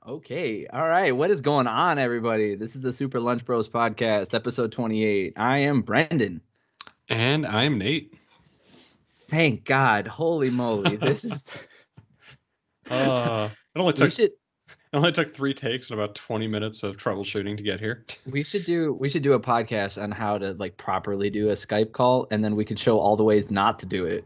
Okay. All right. What is going on, everybody? This is the Super Lunch Bros podcast, episode 28. I am Brendan. And I'm Nate. Thank God. Holy moly. This is. It only we took should it only took 3 takes and about 20 minutes of troubleshooting to get here. we should do a podcast on how to properly do a Skype call, and then we could show all the ways not to do it.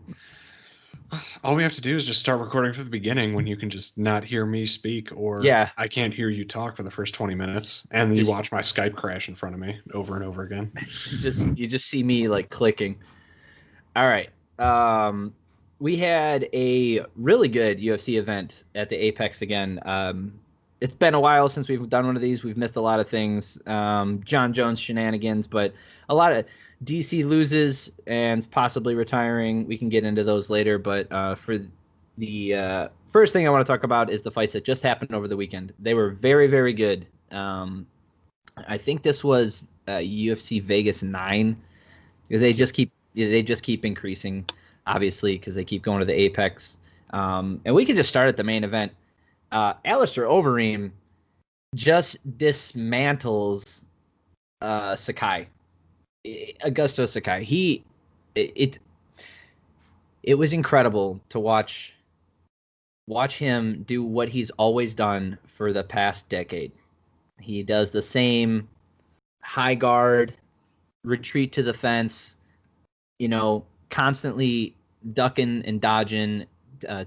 All we have to do is just start recording from the beginning when you can just not hear me speak, or Yeah. I can't hear you talk for the first 20 minutes, and then you watch my Skype crash in front of me over and over again. You just see me clicking. All right. We had a really good UFC event at the Apex again. It's been a while since we've done one of these. We've missed a lot of things. John Jones shenanigans, but a lot of DC loses and possibly retiring. We can get into those later. But for the first thing I want to talk about is the fights that just happened over the weekend. They were very, very good. I think this was UFC Vegas 9. They just keep increasing, obviously, because they keep going to the Apex. And we can just start at the main event. Alistair Overeem just dismantles Sakai, Augusto Sakai. It was incredible to watch him do what he's always done for the past decade. He does the same high guard, retreat to the fence, constantly ducking and dodging,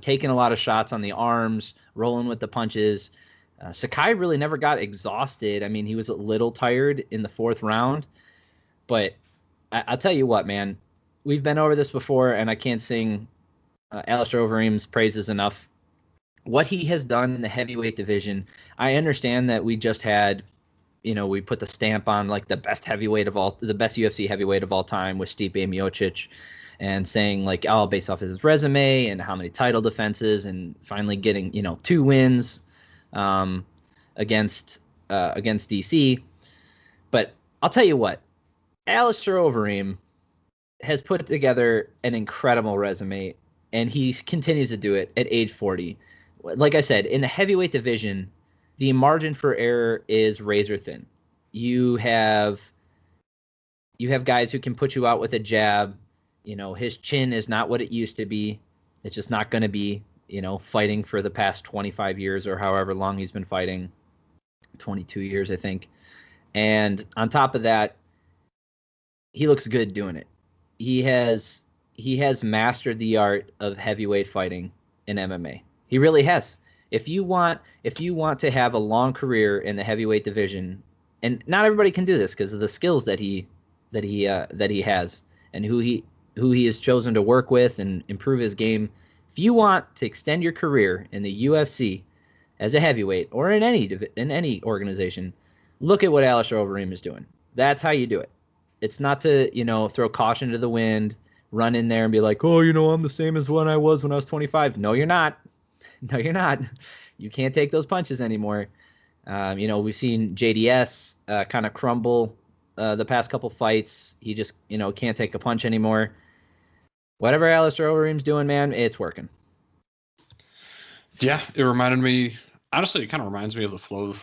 taking a lot of shots on the arms, rolling with the punches. Sakai really never got exhausted. I mean, he was a little tired in the 4th round, but I'll tell you what, man, we've been over this before, and I can't sing Alistair Overeem's praises enough. What he has done in the heavyweight division, I understand that we just had, we put the stamp on the best UFC heavyweight of all time with Stipe Miocic, and saying based off his resume and how many title defenses and finally getting 2 wins against DC. But I'll tell you what, Alistair Overeem has put together an incredible resume, and he continues to do it at age 40. Like I said, in the heavyweight division, the margin for error is razor thin. You have guys who can put you out with a jab. His chin is not what it used to be. It's just not going to be, fighting for the past 25 years or however long he's been fighting. 22 years, I think. And on top of that, he looks good doing it. He has mastered the art of heavyweight fighting in MMA. He really has. If you want to have a long career in the heavyweight division, and not everybody can do this because of the skills that he has and who he has chosen to work with and improve his game. If you want to extend your career in the UFC as a heavyweight or in any organization, look at what Alistair Overeem is doing. That's how you do it. It's not to, throw caution to the wind, run in there and be like, oh, I'm the same as when I was 25. No, you're not. No, you're not. You can't take those punches anymore. We've seen JDS kind of crumble the past couple fights. He just, can't take a punch anymore. Whatever Alistair Overeem's doing, man, it's working. Yeah, it reminded me, honestly, it kind of reminds me of the flow of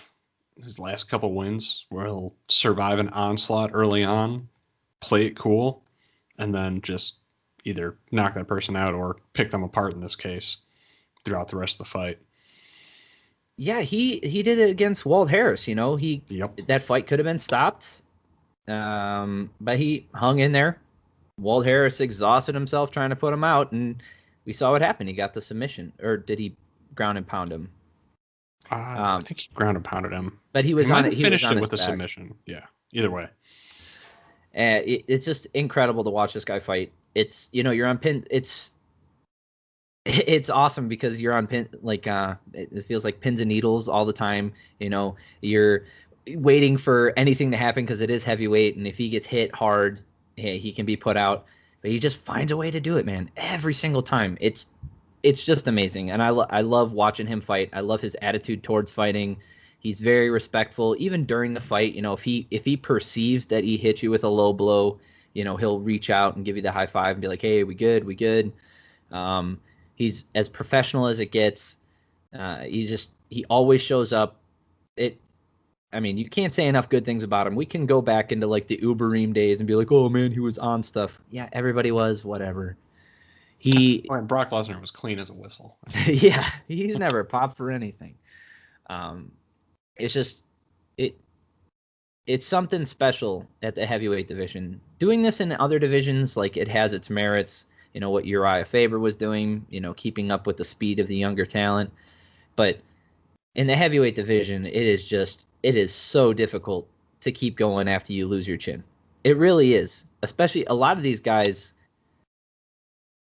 his last couple wins, where he'll survive an onslaught early on, play it cool, and then just either knock that person out or pick them apart in this case throughout the rest of the fight. Yeah, he did it against Walt Harris. That fight could have been stopped, but he hung in there. Walt Harris exhausted himself trying to put him out, and we saw what happened. He got the submission, or did he ground and pound him? I think he ground and pounded him, but he might have finished it with a submission. Yeah, either way. It's just incredible to watch this guy fight. It's you're on pin. It's awesome because you're on pin, it feels like pins and needles all the time. You're waiting for anything to happen because it is heavyweight, and if he gets hit hard, he can be put out. But he just finds a way to do it, man, every single time. It's just amazing, and I love watching him fight. I love his attitude towards fighting. He's very respectful, even during the fight. If he perceives that he hit you with a low blow, he'll reach out and give you the high five and be like, "Hey, we good." He's as professional as it gets. He He always shows up. I mean, you can't say enough good things about him. We can go back into like the Overeem days and be like, oh man, he was on stuff. Yeah, everybody was, whatever. Brock Lesnar was clean as a whistle. Yeah, he's never popped for anything. It's just it's something special at the heavyweight division. Doing this in other divisions, like it has its merits. You know what Uriah Faber was doing, keeping up with the speed of the younger talent. But in the heavyweight division, it is so difficult to keep going after you lose your chin. It really is. Especially a lot of these guys,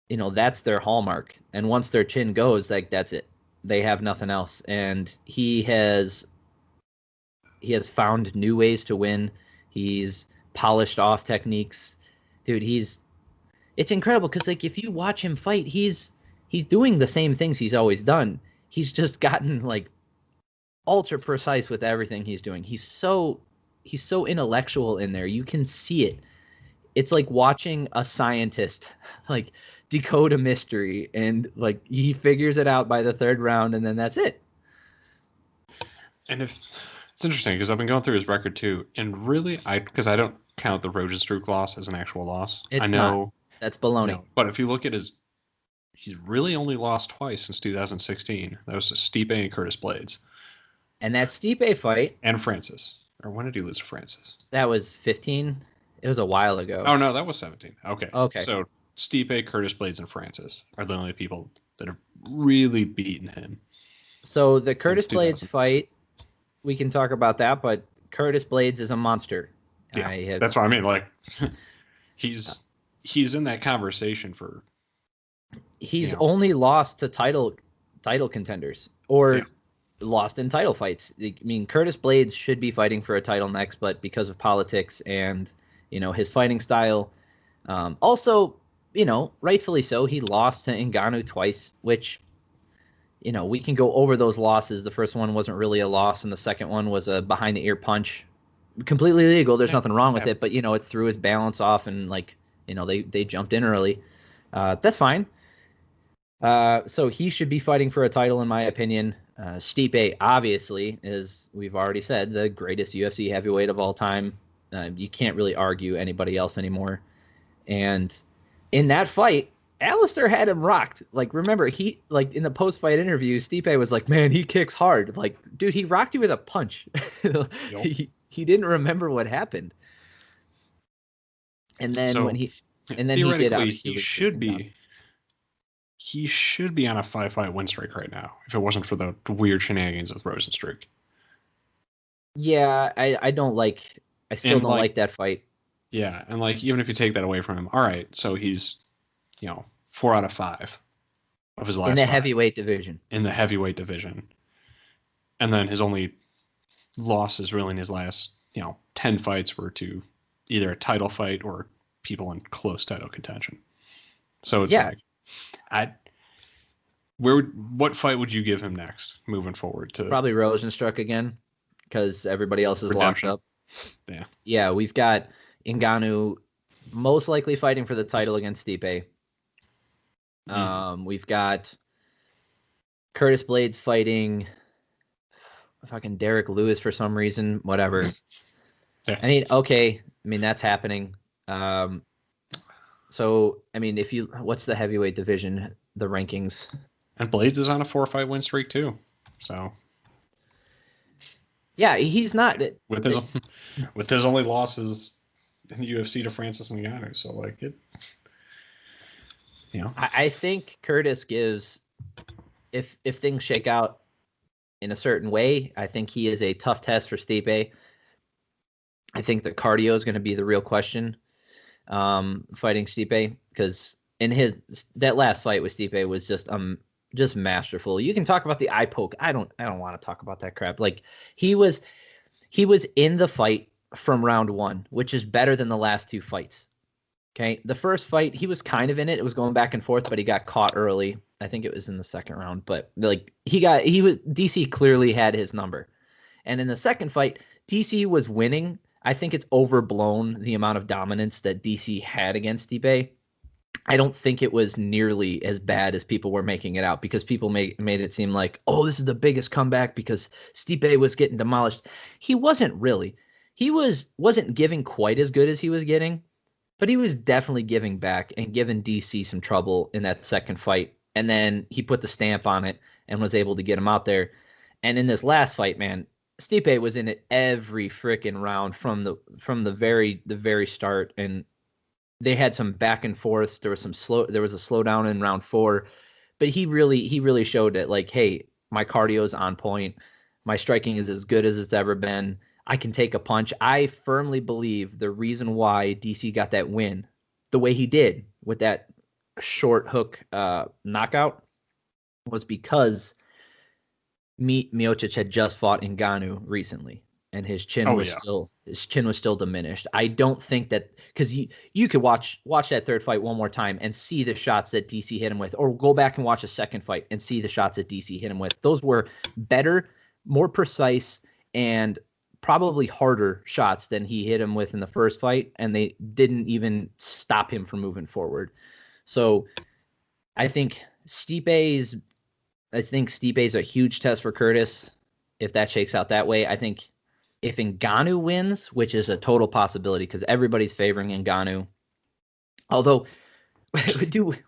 that's their hallmark. And once their chin goes, like that's it. They have nothing else. And he has found new ways to win. He's polished off techniques. Dude, it's incredible because like if you watch him fight, he's doing the same things he's always done. He's just gotten like ultra precise with everything he's doing. He's so intellectual in there. You can see it. It's like watching a scientist like decode a mystery, and like he figures it out by the third round, and then that's it. And it's interesting because I've been going through his record too, and really, because I don't count the Rosenstruck loss as an actual loss. It's I know not. That's baloney. No, but if you look at he's really only lost twice since 2016. That was to Stipe and Curtis Blades. And that Stipe fight. And Francis. Or when did he lose to Francis? That was 15. It was a while ago. Oh, no, that was 17. Okay. Okay. So Stipe, Curtis Blades, and Francis are the only people that have really beaten him. So the Curtis Blades fight, we can talk about that, but Curtis Blades is a monster. Yeah, that's what I mean. Like, he's in that conversation for... He's only lost to title contenders or lost in title fights. I mean, Curtis Blades should be fighting for a title next, but because of politics and, his fighting style, also, rightfully so, he lost to Ngannou twice, which, we can go over those losses. The first one wasn't really a loss, and the second one was a behind the ear punch. Completely legal. There's nothing wrong with it, but, it threw his balance off, and like, they jumped in early. That's fine. So he should be fighting for a title, in my opinion. Stipe, obviously, is, we've already said, the greatest UFC heavyweight of all time. You can't really argue anybody else anymore. And in that fight, Alistair had him rocked. Like, remember, he, like, in the post-fight interview, Stipe was like, man, he kicks hard. Like, dude, he rocked you with a punch. He didn't remember what happened. And then so, when he did, obviously, he should be on a 5-fight win streak right now if it wasn't for the weird shenanigans with Rosenstruck. Yeah, I don't like that fight. Yeah, and like even if you take that away from him, all right, so he's 4 out of 5 of his last in the heavyweight division. In the heavyweight division. And then his only losses really in his last, 10 fights were to either a title fight or people in close title contention. So it's what fight would you give him next moving forward to? Probably Rosenstruck again, because everybody else is locked up. Yeah, we've got Ngannou most likely fighting for the title against Stipe. We've got Curtis Blades fighting fucking Derek Lewis for some reason. Whatever. I mean, that's happening. So, I mean, what's the heavyweight division, the rankings? And Blades is on a 4-fight win streak too. So, yeah, he's not with his only losses in the UFC to Francis Ngannou. So, like it, I think Curtis gives, if things shake out in a certain way, I think he is a tough test for Stipe. I think the cardio is going to be the real question. Fighting Stipe, because in that last fight with Stipe was just masterful. You can talk about the eye poke. I don't want to talk about that crap. Like he was in the fight from round 1, which is better than the last 2 fights. Okay, the first fight he was kind of in it. It was going back and forth, but he got caught early. I think it was in the second round, but like DC clearly had his number. And in the second fight, DC was winning. I think it's overblown the amount of dominance that DC had against Stipe. I don't think it was nearly as bad as people were making it out, because people made it seem like, oh, this is the biggest comeback because Stipe was getting demolished. He wasn't really. He wasn't giving quite as good as he was getting, but he was definitely giving back and giving DC some trouble in that second fight. And then he put the stamp on it and was able to get him out there. And in this last fight, man, Stipe was in it every freaking round from the very start, and they had some back and forth. There was a slowdown in round 4, but he really showed that, like, hey, my cardio is on point. My striking is as good as it's ever been. I can take a punch. I firmly believe the reason why DC got that win the way he did with that short hook knockout was because Miocic had just fought Ngannou recently, and his chin was still diminished. I don't think that, because you could watch that third fight one more time and see the shots that DC hit him with, or go back and watch a second fight and see the shots that DC hit him with. Those were better, more precise, and probably harder shots than he hit him with in the first fight, and they didn't even stop him from moving forward. So I think Stipe's a huge test for Curtis if that shakes out that way. I think if Ngannou wins, which is a total possibility because everybody's favoring Ngannou, although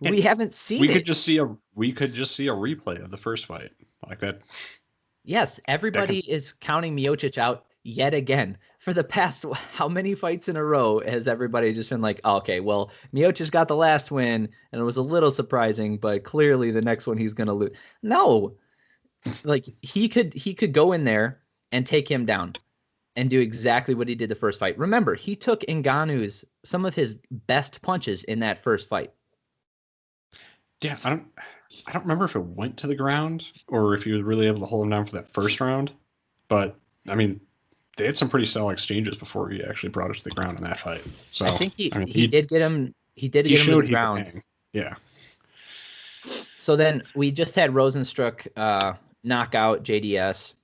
we haven't seen we could just see a replay of the first fight like that. Yes, everybody is counting Miocic out yet again. For the past, how many fights in a row has everybody just been like, oh, okay, well, Miocic got the last win, and it was a little surprising, but clearly the next one he's going to lose. No, like he could go in there and take him down and do exactly what he did the first fight. Remember, he took Ngannou's some of his best punches in that first fight. Yeah, I don't remember if it went to the ground or if he was really able to hold him down for that first round. But I mean, they had some pretty solid exchanges before he actually brought it to the ground in that fight. So I think he did get him. He did get him to the ground. Yeah. So then we just had Rosenstruck knockout JDS.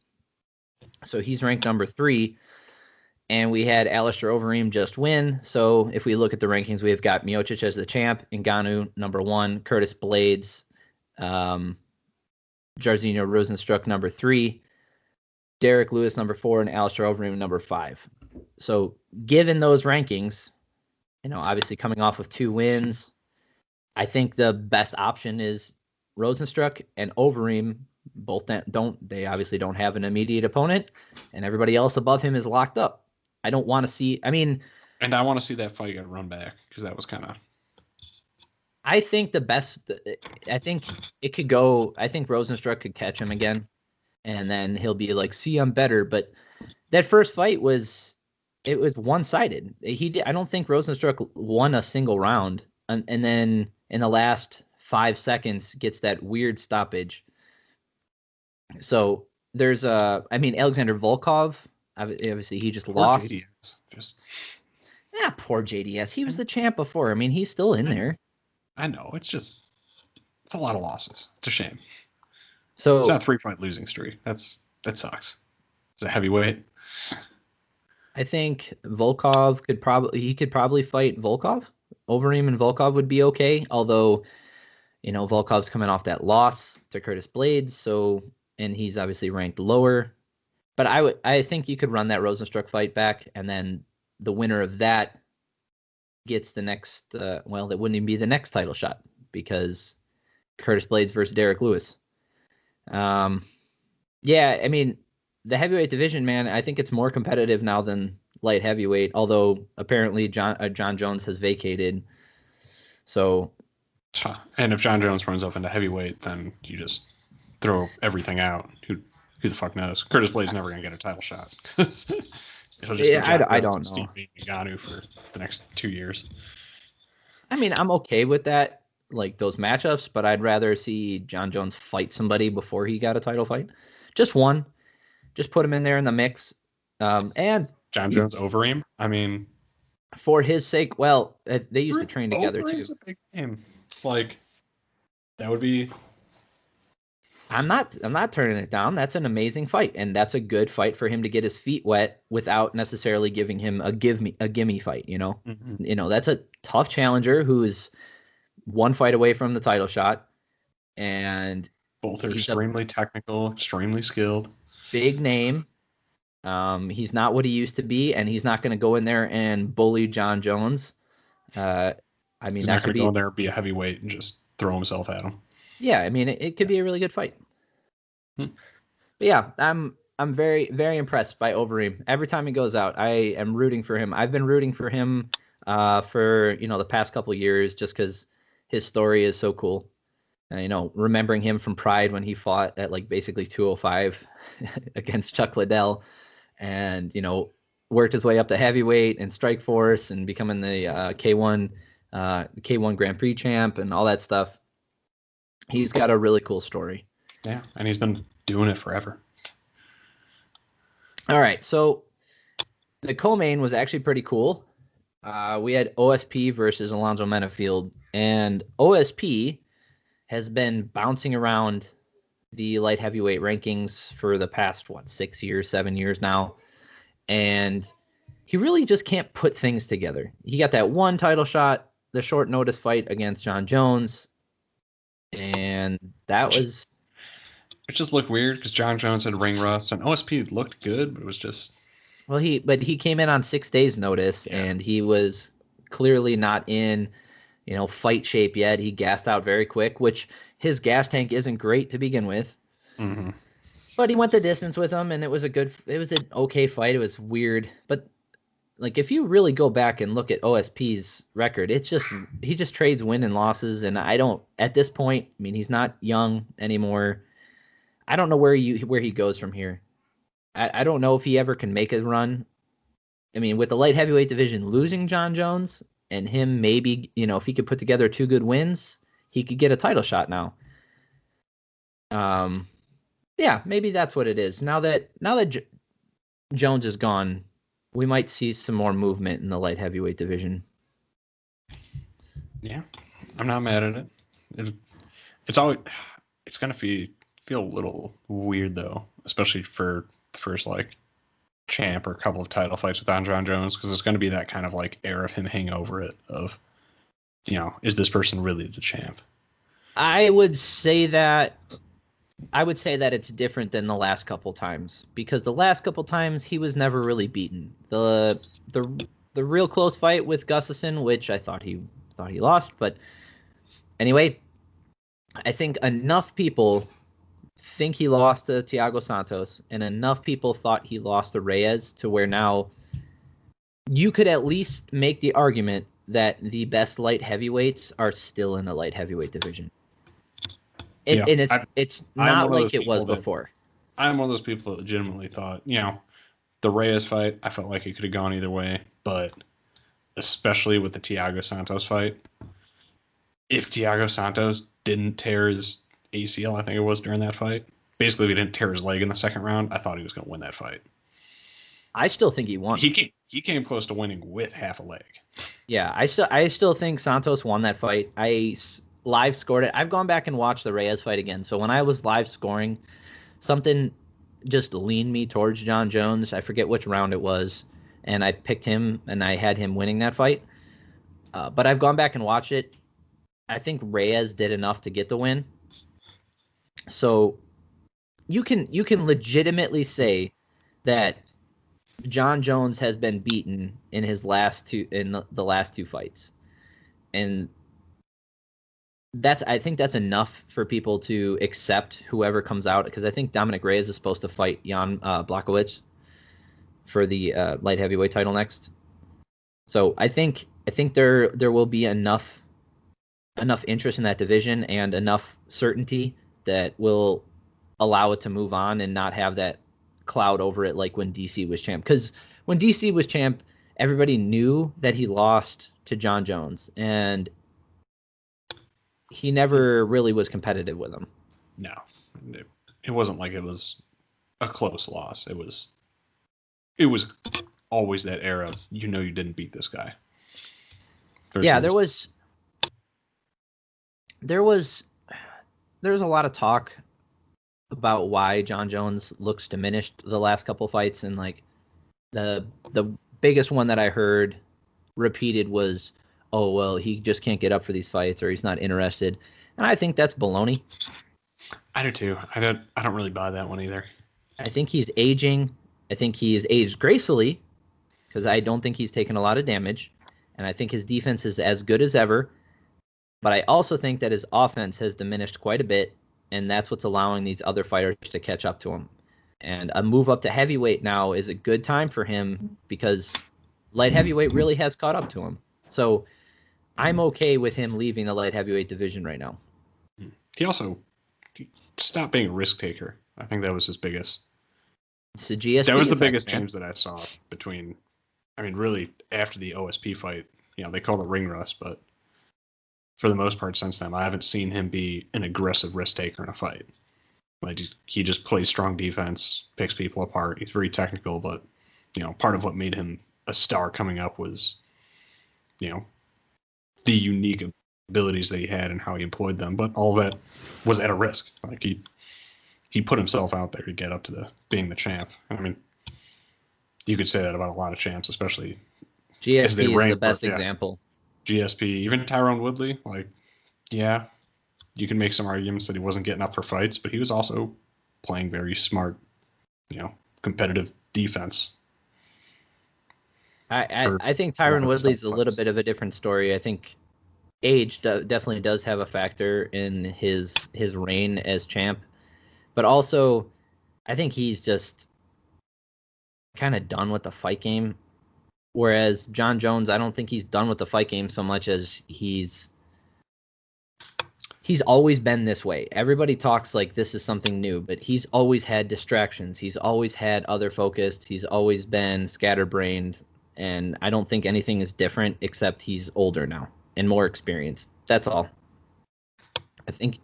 So he's ranked number 3. And we had Alistair Overeem just win. So if we look at the rankings, we've got Miocic as the champ, Ngannou number 1, Curtis Blades, Jairzinho Rosenstruck number 3, Derek Lewis number 4, and Alistair Overeem number 5. So given those rankings, obviously coming off of 2 wins, I think the best option is Rosenstruck and Overeem. Both they obviously don't have an immediate opponent, and everybody else above him is locked up. I don't want to see. And I want to see that fight get run back because that was kind of. I think the best. I think it could go. I think Rosenstruck could catch him again, and then he'll be like, "See, I'm better." But that first fight was one-sided. I don't think Rosenstruck won a single round, and then in the last 5 seconds gets that weird stoppage. So there's Alexander Volkov. Obviously, he just lost. Poor JDS. He was the champ before. He's still in there. I know. It's a lot of losses. It's a shame. So it's not a 3-fight losing streak. That sucks. It's a heavyweight. I think Volkov could probably fight Volkov. Overeem and Volkov would be okay. Although, Volkov's coming off that loss to Curtis Blades, and he's obviously ranked lower. But I think you could run that Rosenstruck fight back, and then the winner of that gets the next. That wouldn't even be the next title shot because Curtis Blades versus Derek Lewis. The heavyweight division, man, I think it's more competitive now than light heavyweight. Although apparently John Jones has vacated. So, and if John Jones runs up into heavyweight, then you just throw everything out. Who the fuck knows? Curtis Blade's never going to get a title shot. It'll just I don't know. Steve Ngannou for the next 2 years. I'm okay with that, like those matchups, but I'd rather see John Jones fight somebody before he got a title fight. Just one. Just put him in there in the mix. And John Jones Overeem? For his sake, they used to train together too. A big name. That would be. I'm not turning it down. That's an amazing fight, and that's a good fight for him to get his feet wet without necessarily giving him a gimme fight. Mm-hmm. That's a tough challenger who's one fight away from the title shot, and Both are he's extremely technical, extremely skilled. big name. He's not what he used to be, and he's not going to go in there and bully John Jones. I mean, He's that not could going to go be, in there and be a heavyweight and just throw himself at him. yeah. I mean, it could be a really good fight. But yeah, I'm very, very impressed by Overeem. Every time he goes out, I am rooting for him. I've been rooting for him for the past couple years, just because his story is so cool. Remembering him from Pride when he fought at like basically 205 against Chuck Liddell, and worked his way up to heavyweight and Strikeforce and becoming the K1 Grand Prix champ and all that stuff. He's got a really cool story. Yeah, and he's been doing it forever. All right, so the co-main was actually pretty cool. We had OSP versus Alonzo Menafield, and OSP has been bouncing around the light heavyweight rankings for the past 6 years, 7 years now, and he really just can't put things together. He got that one title shot, the short notice fight against John Jones, and that was... It just looked weird because John Jones had ring rust, and OSP looked good, but it was just... Well, he came in on 6 days notice, and he was clearly not in, fight shape yet. He gassed out very quick, which his gas tank isn't great to begin with. Mm-hmm. But he went the distance with him, and it was an okay fight. It was weird, but like if you really go back and look at OSP's record, he just trades win and losses, and I don't at this point. I mean, he's not young anymore. I don't know where he goes from here. I don't know if he ever can make a run. I mean, with the light heavyweight division losing John Jones and him, maybe, if he could put together 2 good wins, he could get a title shot now. Yeah, maybe that's what it is. Now that Jones is gone, we might see some more movement in the light heavyweight division. Yeah, I'm not mad at it. It's gonna feel a little weird though, especially for the first champ or a couple of title fights with John Jones, because it's going to be that kind of air of him hanging over it of, is this person really the champ? I would say that it's different than the last couple times, because the last couple times he was never really beaten. The real close fight with Gustafsson, which I thought he lost, but anyway, I think enough people think he lost to Thiago Santos, and enough people thought he lost to Reyes, to where now you could at least make the argument that the best light heavyweights are still in the light heavyweight division. And it's not like it was before. I'm one of those people that legitimately thought, the Reyes fight, I felt like it could have gone either way, but especially with the Thiago Santos fight, if Thiago Santos didn't tear his ACL, I think it was, during that fight, basically if he didn't tear his leg in the second round, I thought he was going to win that fight. I still think he won. He came close to winning with half a leg. Yeah, I still think Santos won that fight. I live scored it. I've gone back and watched the Reyes fight again. So when I was live scoring, something just leaned me towards John Jones. I forget which round it was, and I picked him, and I had him winning that fight. But I've gone back and watched it. I think Reyes did enough to get the win. So you can legitimately say that John Jones has been beaten in his last two the last 2 fights, and I think that's enough for people to accept whoever comes out, because I think Dominic Reyes is supposed to fight Jan Blachowicz for the light heavyweight title next. So I think there will be enough interest in that division and enough certainty that will allow it to move on and not have that cloud over it like when DC was champ. Because when DC was champ, everybody knew that he lost to John Jones, and he never really was competitive with him. No, it wasn't like it was a close loss. It was always that era. You didn't beat this guy. Yeah, there was a lot of talk about why John Jones looks diminished the last couple fights, and the biggest one that I heard repeated was, oh, well, he just can't get up for these fights or he's not interested. And I think that's baloney. I do too. I don't really buy that one either. I think he's aging. I think he is aged gracefully because I don't think he's taken a lot of damage. And I think his defense is as good as ever. But I also think that his offense has diminished quite a bit. And that's what's allowing these other fighters to catch up to him. And a move up to heavyweight now is a good time for him because light heavyweight really has caught up to him. So I'm okay with him leaving the light heavyweight division right now. He also stopped being a risk taker. I think that was his biggest. It's the GSP that was the effect, biggest man. change that I saw between. I mean, really, after the OSP fight, they call it ring rust, but for the most part since then, I haven't seen him be an aggressive risk taker in a fight. Like he just plays strong defense, picks people apart. He's very technical, but part of what made him a star coming up was, the unique abilities that he had and how he employed them. But all that was at a risk. Like he put himself out there to get up to being the champ. I mean, you could say that about a lot of champs, especially GSP as they is rank the best up, example. GSP, even Tyrone Woodley, you can make some arguments that he wasn't getting up for fights, but he was also playing very smart, competitive defense. I think Tyron Woodley's a little bit of a different story. I think age definitely does have a factor in his reign as champ, but also I think he's just kind of done with the fight game. Whereas John Jones, I don't think he's done with the fight game so much as he's always been this way. Everybody talks like this is something new, but he's always had distractions. He's always had other focused. He's always been scatterbrained. And I don't think anything is different except he's older now and more experienced. That's all. I think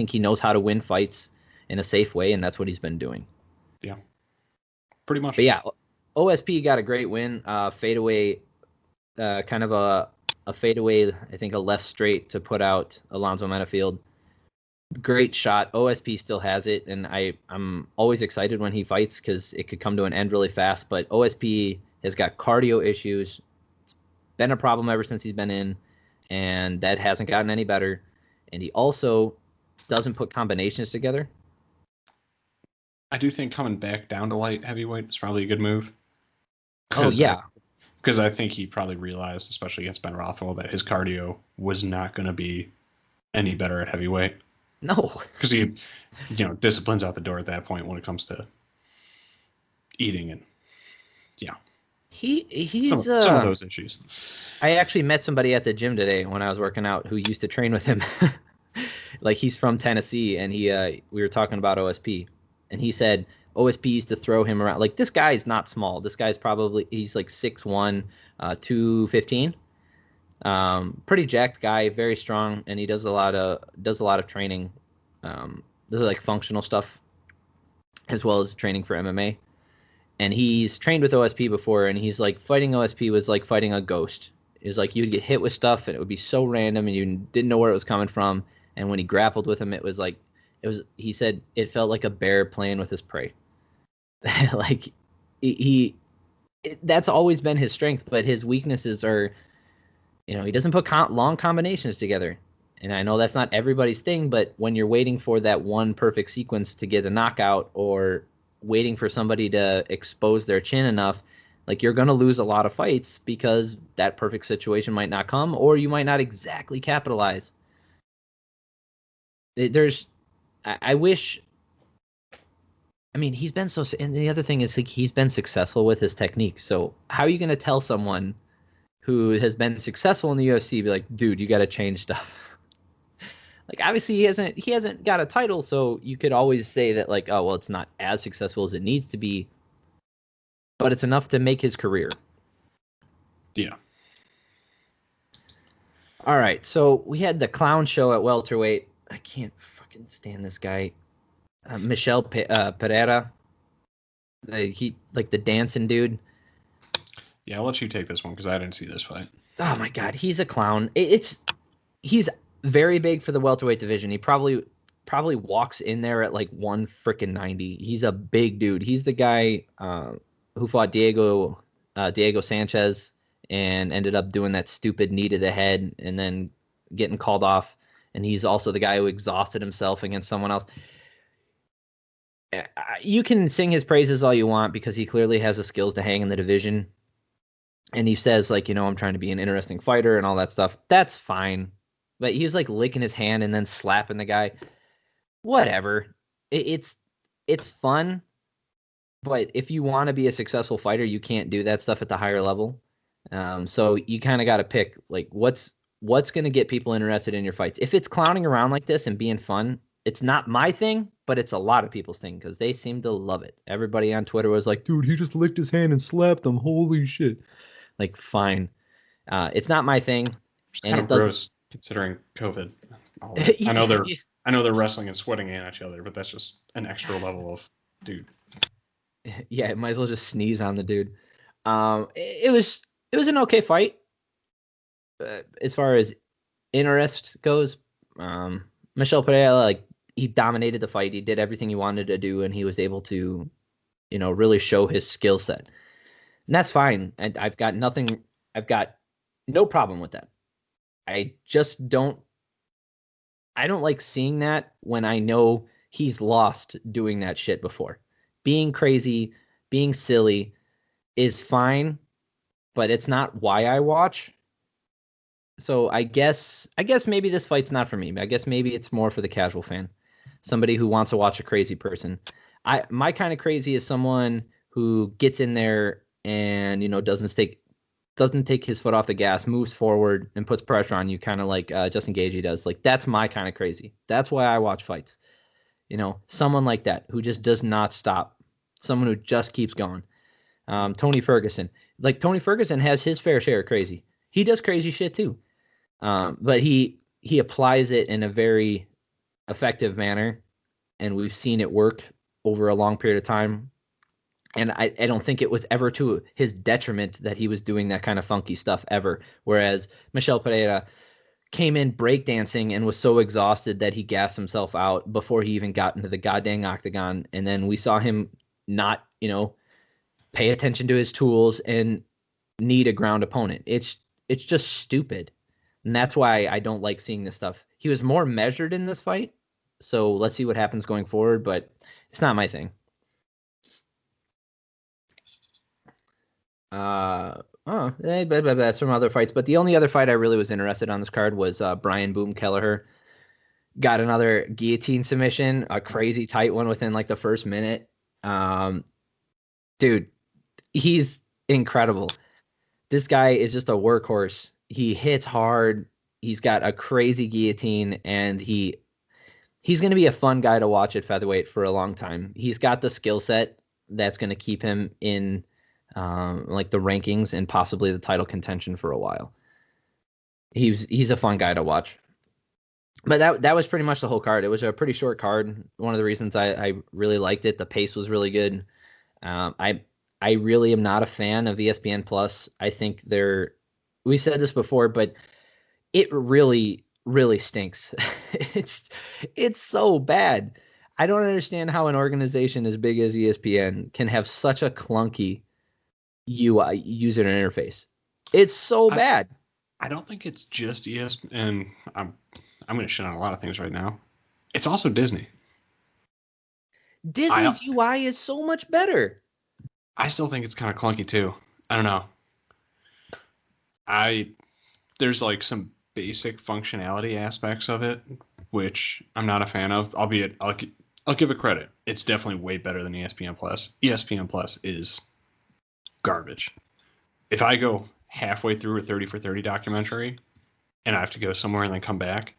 he knows how to win fights in a safe way, and that's what he's been doing. Yeah, pretty much. But yeah, OSP got a great win. Fadeaway, kind of a fadeaway, I think a left straight to put out Alonzo Menafield. Great shot. OSP still has it, and I'm always excited when he fights because it could come to an end really fast. But OSP has got cardio issues. It's been a problem ever since he's been in, and that hasn't gotten any better. And he also doesn't put combinations together. I do think coming back down to light heavyweight is probably a good move. Oh, yeah. Because I think he probably realized, especially against Ben Rothwell, that his cardio was not going to be any better at heavyweight. No. Because he, discipline's out the door at that point when it comes to eating and, He's some of those issues. I actually met somebody at the gym today when I was working out who used to train with him. Like he's from Tennessee, and we were talking about OSP, and he said OSP used to throw him around. Like this guy is not small. This guy's he's like 6'1", 215. Pretty jacked guy, very strong, and he does a lot of training. Those are like functional stuff, as well as training for MMA. And he's trained with OSP before, and he's like fighting OSP was like fighting a ghost. It was like you'd get hit with stuff, and it would be so random, and you didn't know where it was coming from. And when he grappled with him, he said it felt like a bear playing with his prey. Like that's always been his strength, but his weaknesses are, he doesn't put long combinations together. And I know that's not everybody's thing, but when you're waiting for that one perfect sequence to get a knockout or waiting for somebody to expose their chin enough, like you're going to lose a lot of fights because that perfect situation might not come, or you might not exactly capitalize. I wish, he's been and the other thing is he's been successful with his technique. So how are you going to tell someone who has been successful in the UFC, be like, dude, you got to change stuff? Like obviously he hasn't got a title, so you could always say that like, oh well, it's not as successful as it needs to be, but it's enough to make his career. Yeah. All right, so we had the clown show at welterweight. I can't fucking stand this guy, Michel Pereira. The dancing dude. Yeah, I'll let you take this one because I didn't see this fight. Oh my god, he's a clown. He's very big for the welterweight division. He probably walks in there at like 190. He's a big dude. He's the guy who fought Diego Sanchez and ended up doing that stupid knee to the head and then getting called off. And he's also the guy who exhausted himself against someone else. You can sing his praises all you want because he clearly has the skills to hang in the division. And he says, like, I'm trying to be an interesting fighter and all that stuff. That's fine. But he was like licking his hand and then slapping the guy. Whatever. It's fun. But if you want to be a successful fighter, you can't do that stuff at the higher level. So you kind of got to pick like what's going to get people interested in your fights. If it's clowning around like this and being fun, it's not my thing, but it's a lot of people's thing because they seem to love it. Everybody on Twitter was like, dude, he just licked his hand and slapped him. Holy shit. Like, fine. It's not my thing. It's kind of gross considering COVID. I know they're wrestling and sweating at each other, but that's just an extra level of dude. Yeah, it might as well just sneeze on the dude. It was an okay fight. As far as interest goes, Michel Pereira, like, he dominated the fight. He did everything he wanted to do, and he was able to, really show his skill set. And that's fine. And I've got no problem with that. I just don't like seeing that when I know he's lost doing that shit before. Being crazy, being silly is fine, but it's not why I watch. So I guess maybe this fight's not for me. I guess maybe it's more for the casual fan, somebody who wants to watch a crazy person. My kind of crazy is someone who gets in there and doesn't take his foot off the gas, moves forward and puts pressure on you, kind of like Justin Gaethje does. Like, that's my kind of crazy. That's why I watch fights. Someone like that who just does not stop. Someone who just keeps going. Tony Ferguson. Like, Tony Ferguson has his fair share of crazy. He does crazy shit too. But he applies it in a very effective manner, and we've seen it work over a long period of time. And I don't think it was ever to his detriment that he was doing that kind of funky stuff ever. Whereas Michel Pereira came in breakdancing and was so exhausted that he gassed himself out before he even got into the goddamn octagon. And then we saw him not, pay attention to his tools and need a ground opponent. It's just stupid. And that's why I don't like seeing this stuff. He was more measured in this fight. So let's see what happens going forward, but it's not my thing. That's from other fights, but the only other fight I really was interested on this card was Brian Boom Kelleher. Got another guillotine submission, a crazy tight one within like the first minute. Dude, he's incredible. This guy is just a workhorse. He hits hard. He's got a crazy guillotine, and he's going to be a fun guy to watch at featherweight for a long time. He's got the skill set that's going to keep him in like the rankings and possibly the title contention for a while. He's a fun guy to watch. But that was pretty much the whole card. It was a pretty short card. One of the reasons I really liked it. The pace was really good. I really am not a fan of ESPN Plus. I think we said this before, but it really, really stinks. It's so bad. I don't understand how an organization as big as ESPN can have such a clunky UI, user interface. It's so bad. I don't think it's just ESPN. And I'm going to shit on a lot of things right now. It's also Disney. Disney's UI is so much better. I still think it's kind of clunky too. I don't know. There's like some basic functionality aspects of it, which I'm not a fan of. Albeit, I'll give it credit. It's definitely way better than ESPN Plus. ESPN Plus is garbage. If I go halfway through a 30 for 30 documentary and I have to go somewhere and then come back,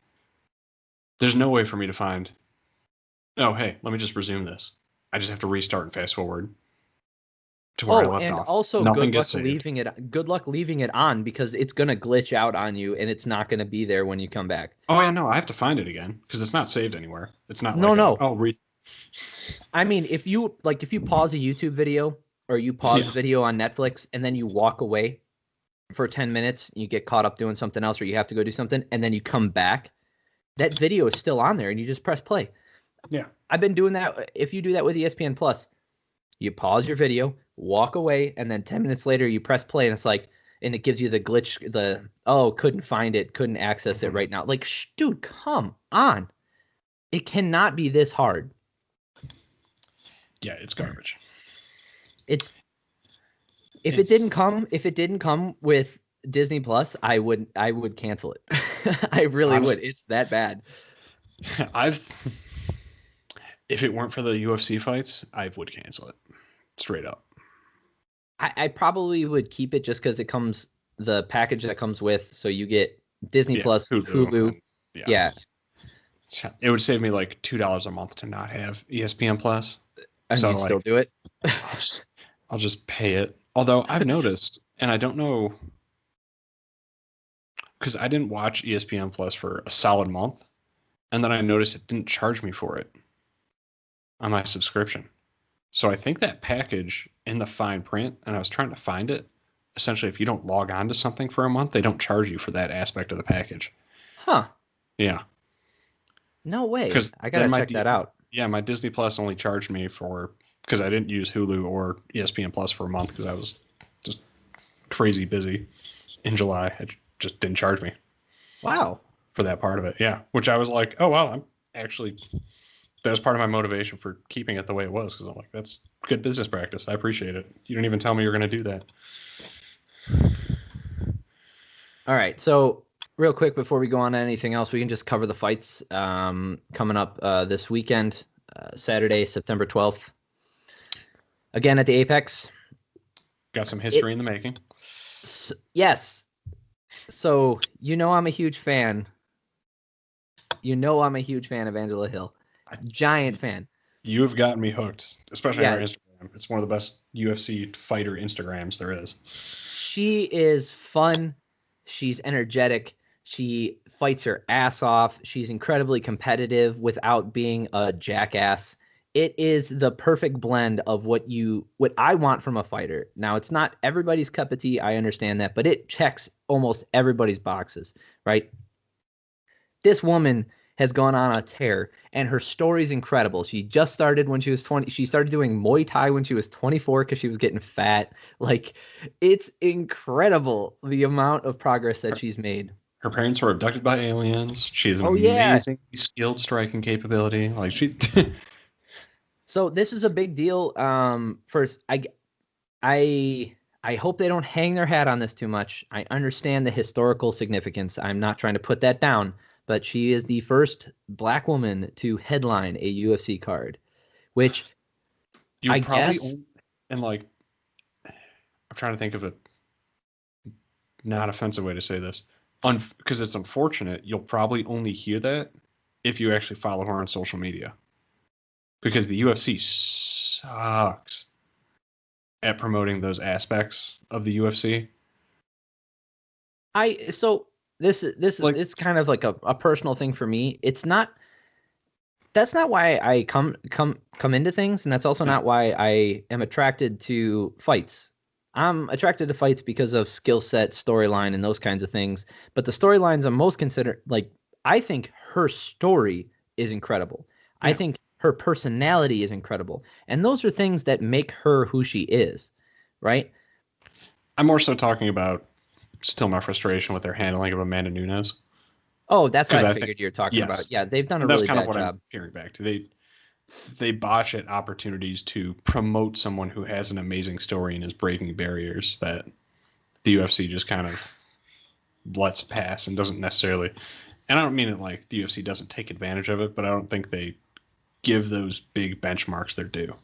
there's no way for me to find, oh, hey, let me just resume this. I just have to restart and fast forward to where I left off. Also, good luck leaving it on because it's going to glitch out on you and it's not going to be there when you come back. Oh, yeah, no, I have to find it again because it's not saved anywhere. It's not I mean, if you pause a YouTube video or you pause a video on Netflix and then you walk away for 10 minutes, you get caught up doing something else or you have to go do something and then you come back, that video is still on there and you just press play. Yeah. I've been doing that. If you do that with ESPN Plus, you pause your video, walk away, and then 10 minutes later you press play and it's like, and it gives you the glitch, couldn't find it, couldn't access it right now. Like, dude, come on. It cannot be this hard. Yeah, it's garbage. If it didn't come with Disney Plus, I would cancel it. I really would. It's that bad. If it weren't for the UFC fights, I would cancel it straight up. I probably would keep it just because it comes the package that comes with. So you get Disney Plus, Hulu. Yeah. It would save me like $2 a month to not have ESPN Plus. And so you still do it? I'll just pay it. Although I've noticed, and I don't know, because I didn't watch ESPN Plus for a solid month, and then I noticed it didn't charge me for it on my subscription. So I think that package in the fine print, and I was trying to find it, essentially if you don't log on to something for a month, they don't charge you for that aspect of the package. Huh. Yeah. No way. I got to check that out. Yeah, my Disney Plus only charged me because I didn't use Hulu or ESPN Plus for a month because I was just crazy busy in July. It just didn't charge me. Wow. For that part of it. Yeah. Which I was like, oh, wow, that was part of my motivation for keeping it the way it was, because I'm like, that's good business practice. I appreciate it. You didn't even tell me you're going to do that. All right. So real quick, before we go on to anything else, we can just cover the fights coming up this weekend, Saturday, September 12th. Again at the Apex. Got some history in the making. Yes. So, I'm a huge fan. I'm a huge fan of Angela Hill. Giant fan. You have gotten me hooked, especially on her Instagram. It's one of the best UFC fighter Instagrams there is. She is fun. She's energetic. She fights her ass off. She's incredibly competitive without being a jackass. It is the perfect blend of what I want from a fighter. Now, it's not everybody's cup of tea. I understand that, but it checks almost everybody's boxes, right? This woman has gone on a tear, and her story's incredible. She just started when she was 20. She started doing Muay Thai when she was 24 because she was getting fat. Like, it's incredible the amount of progress that she's made. Her parents were abducted by aliens. She has an amazing skilled striking capability. Like So this is a big deal. First, I hope they don't hang their hat on this too much. I understand the historical significance. I'm not trying to put that down, but she is the first Black woman to headline a UFC card, which I'm trying to think of a not offensive way to say this, because it's unfortunate. You'll probably only hear that if you actually follow her on social media, because the UFC sucks at promoting those aspects of the UFC. This it's kind of like a personal thing for me. That's not why I come into things, and that's also not why I am attracted to fights. I'm attracted to fights because of skill set, storyline, and those kinds of things. But the storylines I'm most considered, I think her story is incredible. Yeah. I think her personality is incredible. And those are things that make her who she is, right? I'm more so talking about still my frustration with their handling of Amanda Nunes. Oh, that's what I figured you're talking about. Yeah, they've done a really bad job. That's kind of what I'm hearing back to. They botch at opportunities to promote someone who has an amazing story and is breaking barriers that the UFC just kind of lets pass and doesn't necessarily. And I don't mean it like the UFC doesn't take advantage of it, but I don't think they give those big benchmarks their due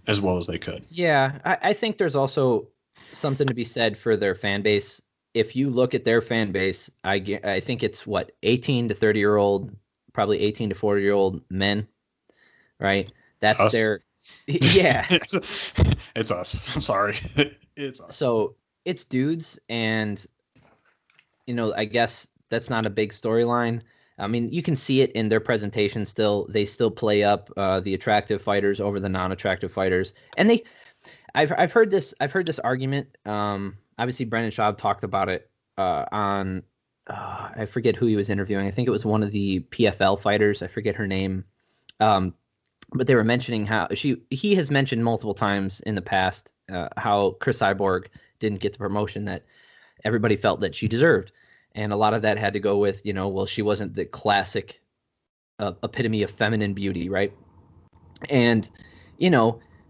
as well as they could. Yeah, I think there's also something to be said for their fan base. If you look at their fan base, I think it's 18 to 30-year-old, probably 18 to 40-year-old men, right? That's us. Yeah. It's us. I'm sorry. It's us. So it's dudes, and I guess that's not a big storyline. I mean, you can see it in their presentation still. They still play up the attractive fighters over the non-attractive fighters. And I've heard this argument. Obviously, Brendan Schaub talked about it on I forget who he was interviewing. I think it was one of the PFL fighters. I forget her name. But they were mentioning how he has mentioned multiple times in the past how Chris Cyborg didn't get the promotion that everybody felt that she deserved. And a lot of that had to go with, well, she wasn't the classic epitome of feminine beauty, right? And,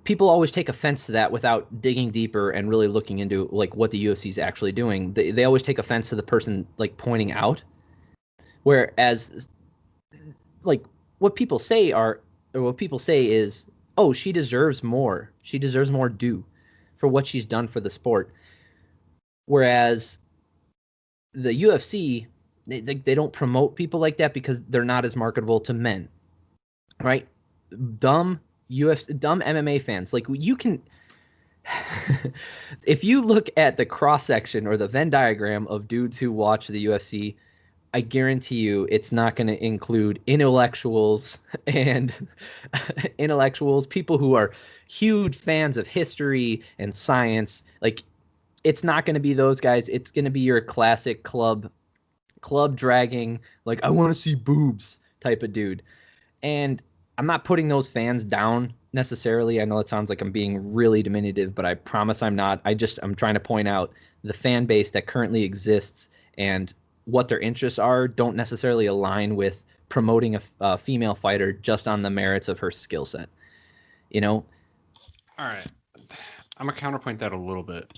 people always take offense to that without digging deeper and really looking into like what the UFC is actually doing. They always take offense to the person like pointing out, whereas like what people say is, oh, she deserves more. She deserves more due for what she's done for the sport. Whereas the UFC, they don't promote people like that because they're not as marketable to men, right? Dumb MMA fans, like you can, if you look at the cross section or the Venn diagram of dudes who watch the UFC, I guarantee you it's not going to include intellectuals and people who are huge fans of history and science. Like, it's not going to be those guys. It's going to be your classic club dragging, like, I want to see boobs type of dude. And I'm not putting those fans down necessarily. I know it sounds like I'm being really diminutive, but I promise I'm not. I'm trying to point out the fan base that currently exists and what their interests are don't necessarily align with promoting a female fighter just on the merits of her skill set. All right. I'm going to counterpoint that a little bit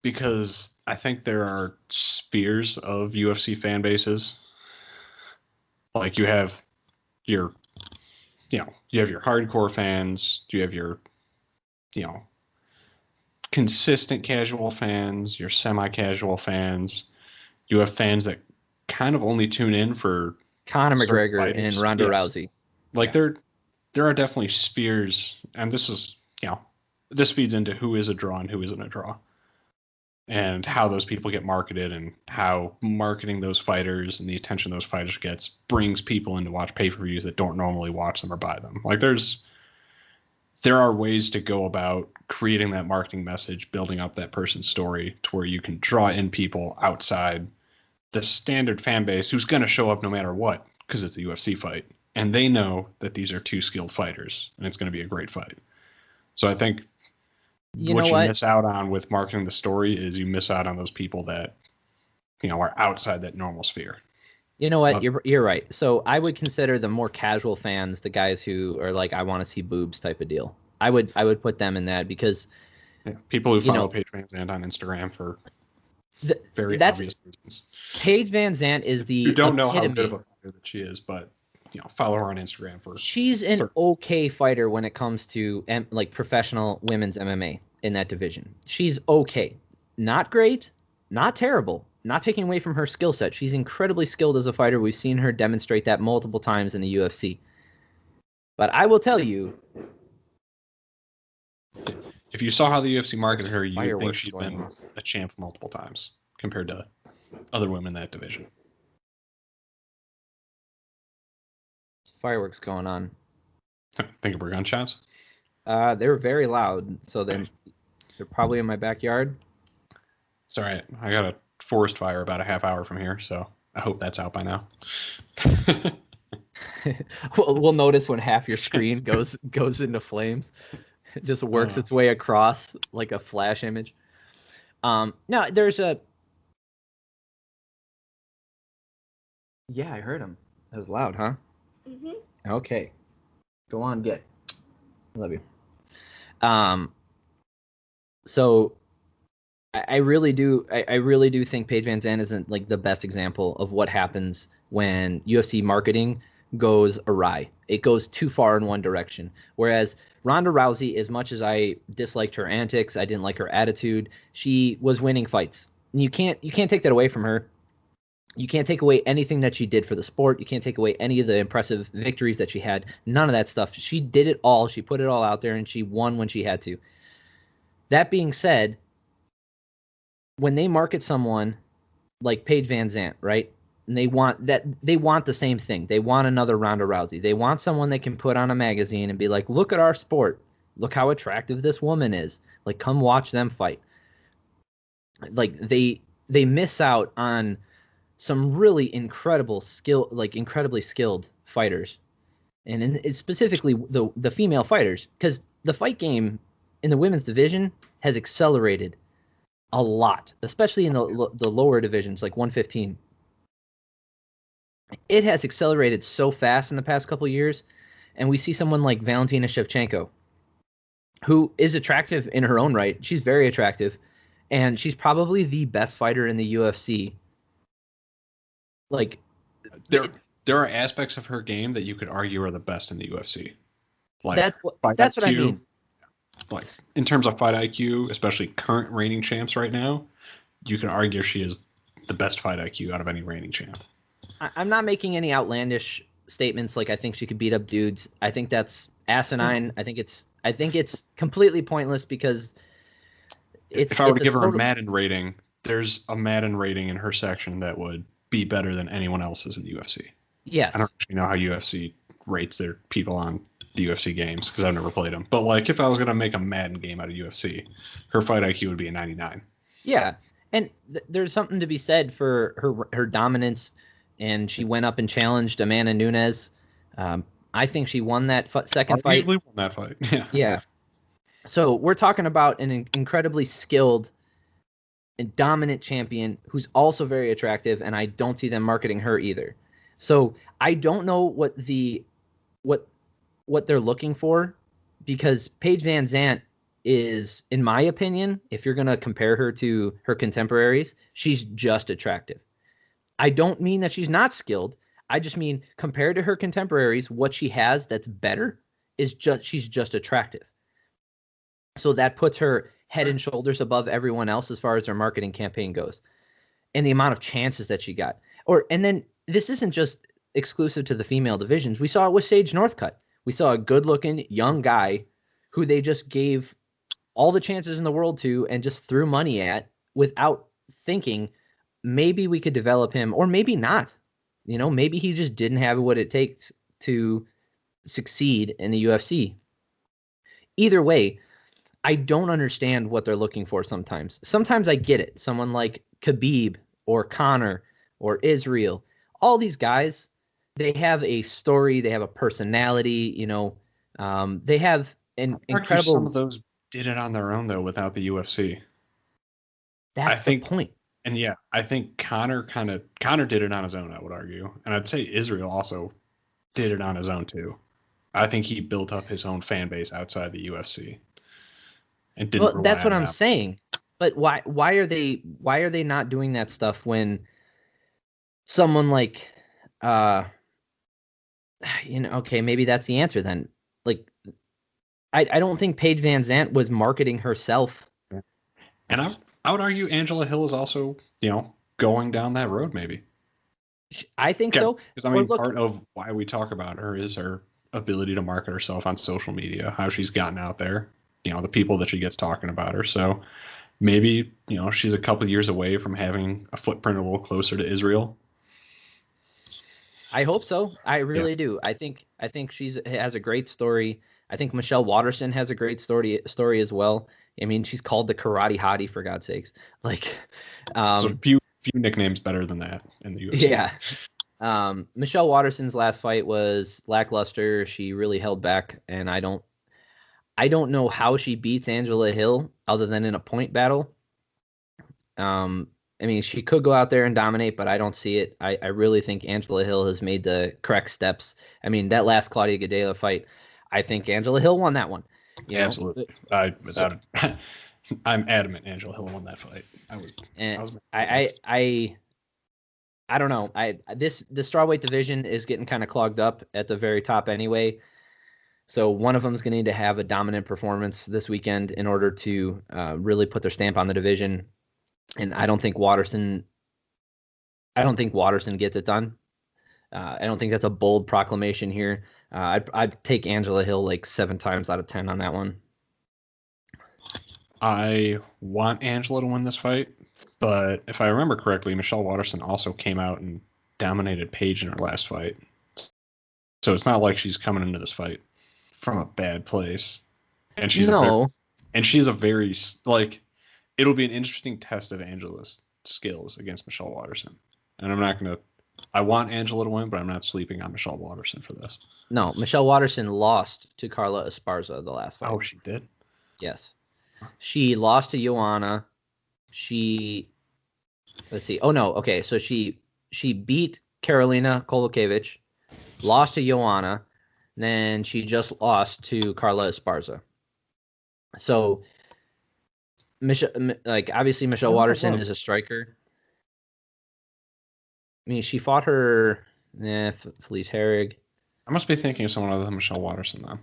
because I think there are spheres of UFC fan bases. Like you have your hardcore fans, you have your, consistent casual fans, your semi-casual fans. You have fans that kind of only tune in for Conor McGregor fighters. And Ronda Rousey. Like there are definitely spheres, and this is, this feeds into who is a draw and who isn't a draw, and how those people get marketed, and how marketing those fighters and the attention those fighters gets brings people in to watch pay-per-views that don't normally watch them or buy them. Like there are ways to go about creating that marketing message, building up that person's story to where you can draw in people outside the standard fan base who's going to show up no matter what because it's a UFC fight. And they know that these are two skilled fighters and it's going to be a great fight. So I think what you miss out on with marketing the story is you miss out on those people that, are outside that normal sphere. You know what? You're right. So I would consider the more casual fans, the guys who are like, I want to see boobs type of deal. I would put them in that because people who follow Paige Van Zandt on Instagram for very obvious reasons. Paige Van Zandt is the you don't know how good of a fighter that she is, but follow her on Instagram for. She's an okay fighter when it comes to like professional women's MMA in that division. She's okay, not great, not terrible. Not taking away from her skill set. She's incredibly skilled as a fighter. We've seen her demonstrate that multiple times in the UFC. But I will tell you, if you saw how the UFC marketed her, you think she's been a champ multiple times compared to other women in that division. Fireworks going on. Think we're gunshots? They were very loud, so they're probably in my backyard. It's all right. I got a forest fire about a half hour from here, so I hope that's out by now. We'll notice when half your screen goes into flames. It just works its way across like a flash image. No, there's a. Yeah, I heard him. That was loud, huh? Mm-hmm. Okay, go on, get. I love you. So. I really do think Paige Van Zandt isn't like the best example of what happens when UFC marketing goes awry. It goes too far in one direction. Whereas Ronda Rousey, as much as I disliked her antics, I didn't like her attitude, she was winning fights. And you can't take that away from her. You can't take away anything that she did for the sport. You can't take away any of the impressive victories that she had. None of that stuff. She did it all. She put it all out there, and she won when she had to. That being said, when they market someone like Paige Van Zandt, right? And they want the same thing. They want another Ronda Rousey. They want someone they can put on a magazine and be like, look at our sport. Look how attractive this woman is. Like, come watch them fight. Like they miss out on some really incredibly skilled fighters. And specifically the female fighters, because the fight game in the women's division has accelerated a lot, especially in the lower divisions, like 115. It has accelerated so fast in the past couple of years, and we see someone like Valentina Shevchenko, who is attractive in her own right. She's very attractive, and she's probably the best fighter in the UFC. Like, there are aspects of her game that you could argue are the best in the UFC. Like that's what I mean. Like in terms of fight IQ, especially current reigning champs right now, you can argue she is the best fight IQ out of any reigning champ. I'm not making any outlandish statements like I think she could beat up dudes. I think that's asinine. I think it's completely pointless because if I were to give her a Madden rating, there's a Madden rating in her section that would be better than anyone else's in the UFC. Yes. I don't actually know how UFC rates their people on the UFC games because I've never played them. But like if I was going to make a Madden game out of UFC, her fight IQ would be a 99. Yeah. And there's something to be said for her dominance, and she went up and challenged Amanda Nunes. I think she won that second fight. Won that fight. Yeah. Yeah. So we're talking about an incredibly skilled and dominant champion who's also very attractive, and I don't see them marketing her either. So I don't know what they're looking for, because Paige Van Zant is, in my opinion, if you're going to compare her to her contemporaries, she's just attractive. I don't mean that she's not skilled. I just mean compared to her contemporaries, what she has that's better is she's just attractive. So that puts her head and shoulders above everyone else as far as their marketing campaign goes, and the amount of chances that she got. And then this isn't just exclusive to the female divisions. We saw it with Sage Northcutt. We saw a good-looking young guy who they just gave all the chances in the world to and just threw money at without thinking maybe we could develop him, or maybe not. Maybe he just didn't have what it takes to succeed in the UFC. Either way, I don't understand what they're looking for sometimes. Sometimes I get it. Someone like Khabib or Conor or Israel, all these guys, they have a story, they have a personality, they have an incredible... Some of those did it on their own, though, without the UFC. That's the point. And yeah, I think Conor did it on his own, I would argue. And I'd say Israel also did it on his own, too. I think he built up his own fan base outside the UFC. And didn't rely that's what on I'm saying. But why are they not doing that stuff when someone like okay, maybe that's the answer then. Like, I don't think Paige Van Zant was marketing herself. And I would argue Angela Hill is also, going down that road maybe. I think so. Because part of why we talk about her is her ability to market herself on social media, how she's gotten out there, the people that she gets talking about her. So maybe, she's a couple years away from having a footprint a little closer to Israel. I hope so. I really do. I think she has a great story. I think Michelle Waterson has a great story as well. I mean, she's called the Karate Hottie, for God's sakes. Like, so few nicknames better than that in the UFC. Yeah. Michelle Waterson's last fight was lackluster. She really held back, and I don't know how she beats Angela Hill other than in a point battle. I mean, she could go out there and dominate, but I don't see it. I really think Angela Hill has made the correct steps. I mean, that last Claudia Gadelha fight, I think Angela Hill won that one. Absolutely. I'm adamant Angela Hill won that fight. I don't know. The strawweight division is getting kind of clogged up at the very top anyway. So one of them is going to need to have a dominant performance this weekend in order to really put their stamp on the division. And I don't think Waterson gets it done. I don't think that's a bold proclamation here. I'd take Angela Hill like 7 times out of 10 on that one. I want Angela to win this fight, but if I remember correctly, Michelle Waterson also came out and dominated Paige in her last fight. So it's not like she's coming into this fight from a bad place. And she's a very it'll be an interesting test of Angela's skills against Michelle Waterson. And I want Angela to win, but I'm not sleeping on Michelle Waterson for this. No, Michelle Waterson lost to Carla Esparza the last fight. Oh, she did? Yes. She lost to Joanna, she, let's see. Oh no, okay. So she beat Karolina Kowalkiewicz, lost to Joanna, then she just lost to Carla Esparza. So, obviously Michelle Waterson is a striker. I mean, she fought her, Felice Herrig. I must be thinking of someone other than Michelle Waterson then.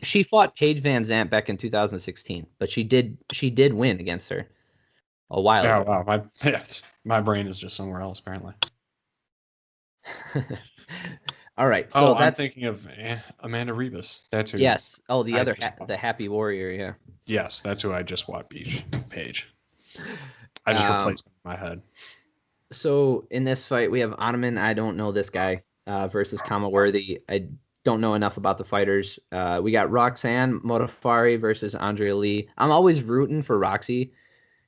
She fought Paige Van Zandt back in 2016, but she did win against her a while ago. Wow, my brain is just somewhere else apparently. All right, so I'm thinking of Amanda Ribas. That's who. Yes. Oh, the other the Happy Warrior. Yeah. Yes, that's who I just watched. Paige. I just replaced them in my head. So in this fight, we have Ottoman. I don't know this guy versus Kama Worthy. I don't know enough about the fighters. We got Roxanne Modaffari versus Andrea Lee. I'm always rooting for Roxy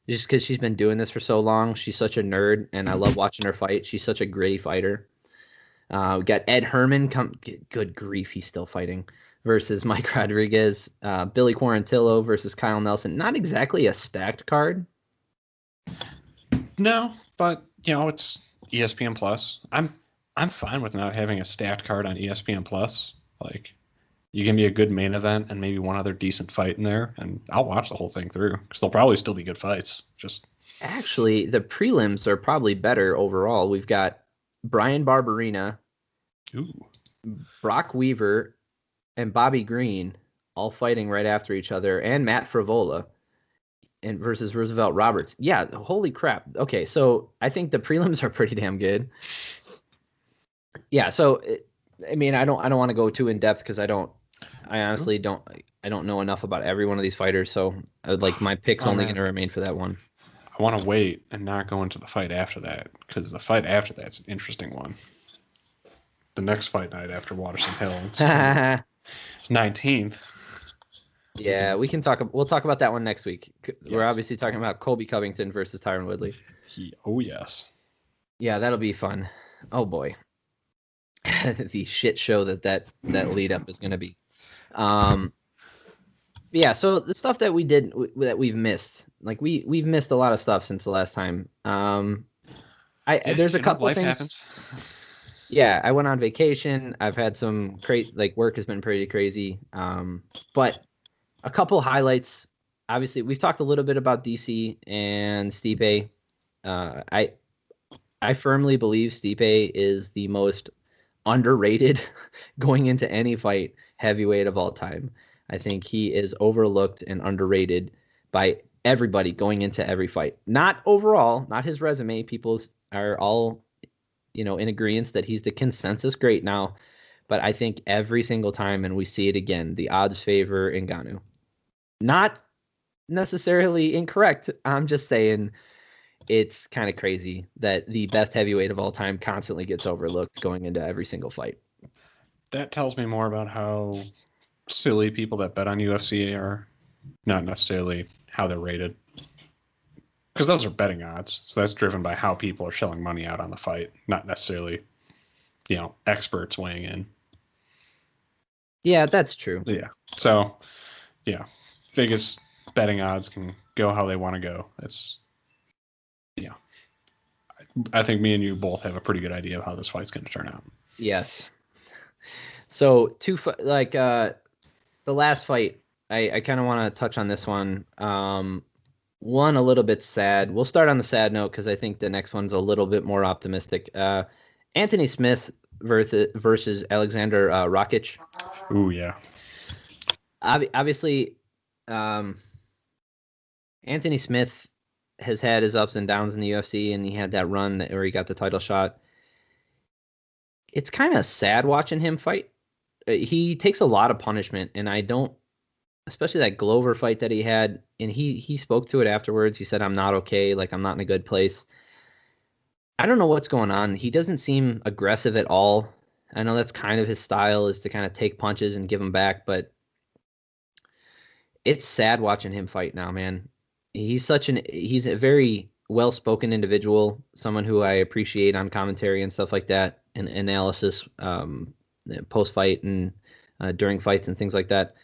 just because she's been doing this for so long. She's such a nerd, and I love watching her fight. She's such a gritty fighter. We got Ed Herman. Good grief, he's still fighting. Versus Mike Rodriguez. Billy Quarantillo versus Kyle Nelson. Not exactly a stacked card. No, but it's ESPN Plus. I'm fine with not having a stacked card on ESPN Plus. Like, you give me a good main event and maybe one other decent fight in there, and I'll watch the whole thing through because they'll probably still be good fights. Actually, the prelims are probably better overall. We've got Brian Barberina, Brock Weaver, and Bobby Green all fighting right after each other, and Matt Frivola and versus Roosevelt Roberts. Yeah, holy crap. Okay, so I think the prelims are pretty damn good. Yeah, so I don't want to go too in depth because I honestly don't know enough about every one of these fighters. So my pick's only going to remain for that one. I want to wait and not go into the fight after that because the fight after that's an interesting one. The next fight night after Waterson Hill, 19th. Yeah, we'll talk about that one next week. Yes. We're obviously talking about Colby Covington versus Tyron Woodley. Oh yes. Yeah, that'll be fun. Oh boy. The shit show that lead up is going to be. Yeah, so the stuff that we've missed, like we've missed a lot of stuff since the last time. There's a couple things. Happens. Yeah, I went on vacation. I've had some work has been pretty crazy. But a couple highlights. Obviously, we've talked a little bit about DC and Stipe. I firmly believe Stipe is the most underrated going into any fight heavyweight of all time. I think he is overlooked and underrated by everybody going into every fight. Not overall, not his resume. People are all, in agreement that he's the consensus great now. But I think every single time, and we see it again, the odds favor Ngannou. Not necessarily incorrect. I'm just saying it's kind of crazy that the best heavyweight of all time constantly gets overlooked going into every single fight. That tells me more about how silly people that bet on UFC are, not necessarily how they're rated. Because those are betting odds. So that's driven by how people are shelling money out on the fight, not necessarily, experts weighing in. Yeah, that's true. Yeah. So, Vegas betting odds can go how they want to go. I think me and you both have a pretty good idea of how this fight's going to turn out. Yes. So the last fight, I kind of want to touch on this one. One a little bit sad. We'll start on the sad note because I think the next one's a little bit more optimistic. Anthony Smith versus Alexander Rakic. Ooh, yeah. Obviously, Anthony Smith has had his ups and downs in the UFC, and he had that run where he got the title shot. It's kind of sad watching him fight. He takes a lot of punishment, and especially that Glover fight that he had, and he spoke to it afterwards. He said, "I'm not okay. Like, I'm not in a good place." I don't know what's going on. He doesn't seem aggressive at all. I know that's kind of his style, is to kind of take punches and give them back, but it's sad watching him fight now, man. He's a very well-spoken individual, someone who I appreciate on commentary and stuff like that, and analysis, post-fight and during fights and things like that.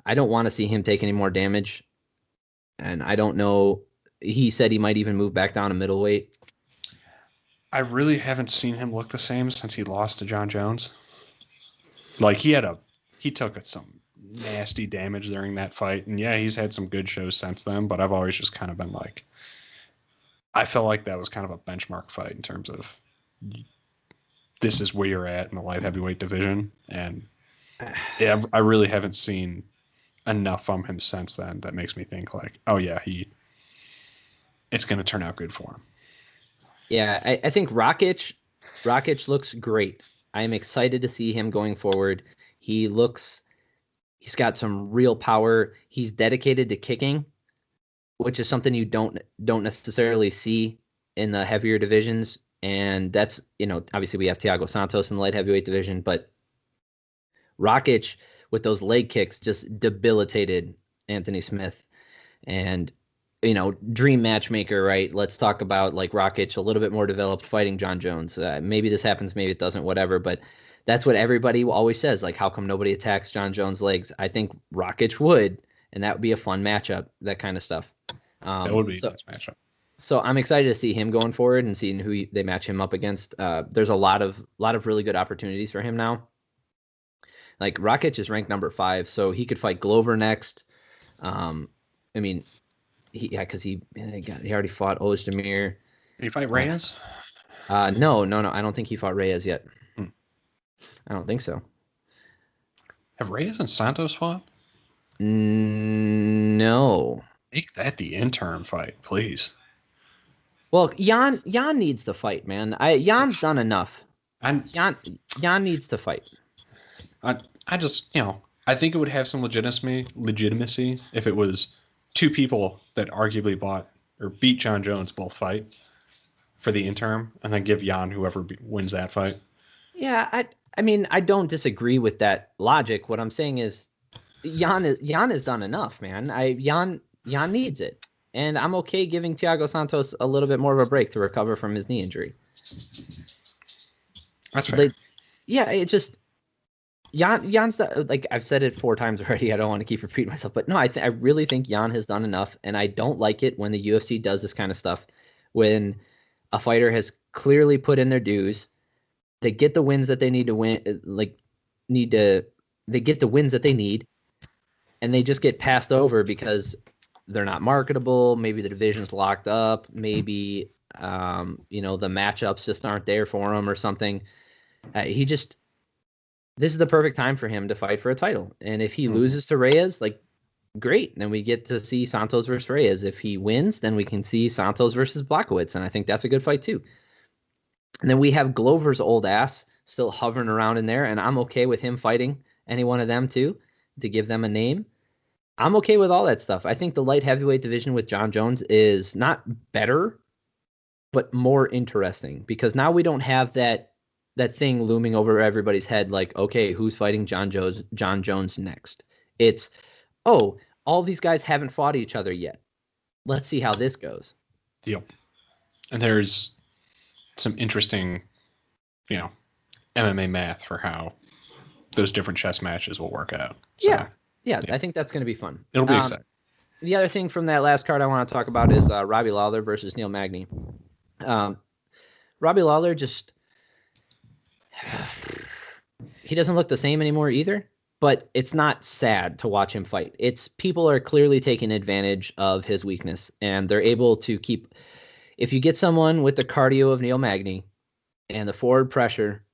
I don't want to see him take any more damage. And I don't know. He said he might even move back down to middleweight. I really haven't seen him look the same since he lost to John Jones. Like he took some nasty damage during that fight, and yeah, he's had some good shows since then. But I've always just kind of been like, I felt like that was kind of a benchmark fight in terms of this is where you're at in the light heavyweight division, and yeah, I really haven't seen enough from him since then that makes me think like, oh yeah, it's going to turn out good for him. Yeah, I think Rakic looks great. I am excited to see him going forward. He's got some real power. He's dedicated to kicking, which is something you don't necessarily see in the heavier divisions. And that's, obviously we have Thiago Santos in the light heavyweight division, but Rakic with those leg kicks just debilitated Anthony Smith. And dream matchmaker, right? Let's talk about like Rakic, a little bit more developed, fighting John Jones. Maybe this happens, maybe it doesn't, whatever. But that's what everybody always says. Like, how come nobody attacks John Jones' legs? I think Rakic would, and that would be a fun matchup. That kind of stuff. That would be a nice matchup. So I'm excited to see him going forward and seeing who they match him up against. There's a lot of really good opportunities for him now. Like Rakic is ranked number 5, so he could fight Glover next. I mean, because he already fought Ozdemir. Did he fight Reyes? No. I don't think he fought Reyes yet. I don't think so. Have Reyes and Santos fought? No. Make that the interim fight, please. Well, Jan needs to fight, man. Jan's done enough. Jan needs to fight. I just, I think it would have some legitimacy if it was two people that arguably beat John Jones both fight for the interim, and then give Jan whoever wins that fight. Yeah, I mean, I don't disagree with that logic. What I'm saying is, Jan has done enough, man. Jan needs it, and I'm okay giving Thiago Santos a little bit more of a break to recover from his knee injury. That's right. Yeah, it just Jan's like I've said it 4 times already. I don't want to keep repeating myself, but no, I really think Jan has done enough, and I don't like it when the UFC does this kind of stuff. When a fighter has clearly put in their dues, they get the wins that they need to win, they get the wins that they need, and they just get passed over because they're not marketable. Maybe the division's locked up. Maybe the matchups just aren't there for him or something. This is the perfect time for him to fight for a title. And if he loses to Reyes, like, great. Then we get to see Santos versus Reyes. If he wins, then we can see Santos versus Blachowicz. And I think that's a good fight too. And then we have Glover's old ass still hovering around in there. And I'm okay with him fighting any one of them too, to give them a name. I'm okay with all that stuff. I think the light heavyweight division with John Jones is not better, but more interesting, because now we don't have that thing looming over everybody's head. Like, okay, who's fighting John Jones next? It's, oh, all these guys haven't fought each other yet. Let's see how this goes. Yep. And there's some interesting, MMA math for how those different chess matches will work out. So, yeah, I think that's going to be fun. It'll be exciting. The other thing from that last card I want to talk about is Robbie Lawler versus Neil Magny. Robbie Lawler he doesn't look the same anymore either, but it's not sad to watch him fight. It's people are clearly taking advantage of his weakness, and they're able to keep. If you get someone with the cardio of Neil Magny and the forward pressure,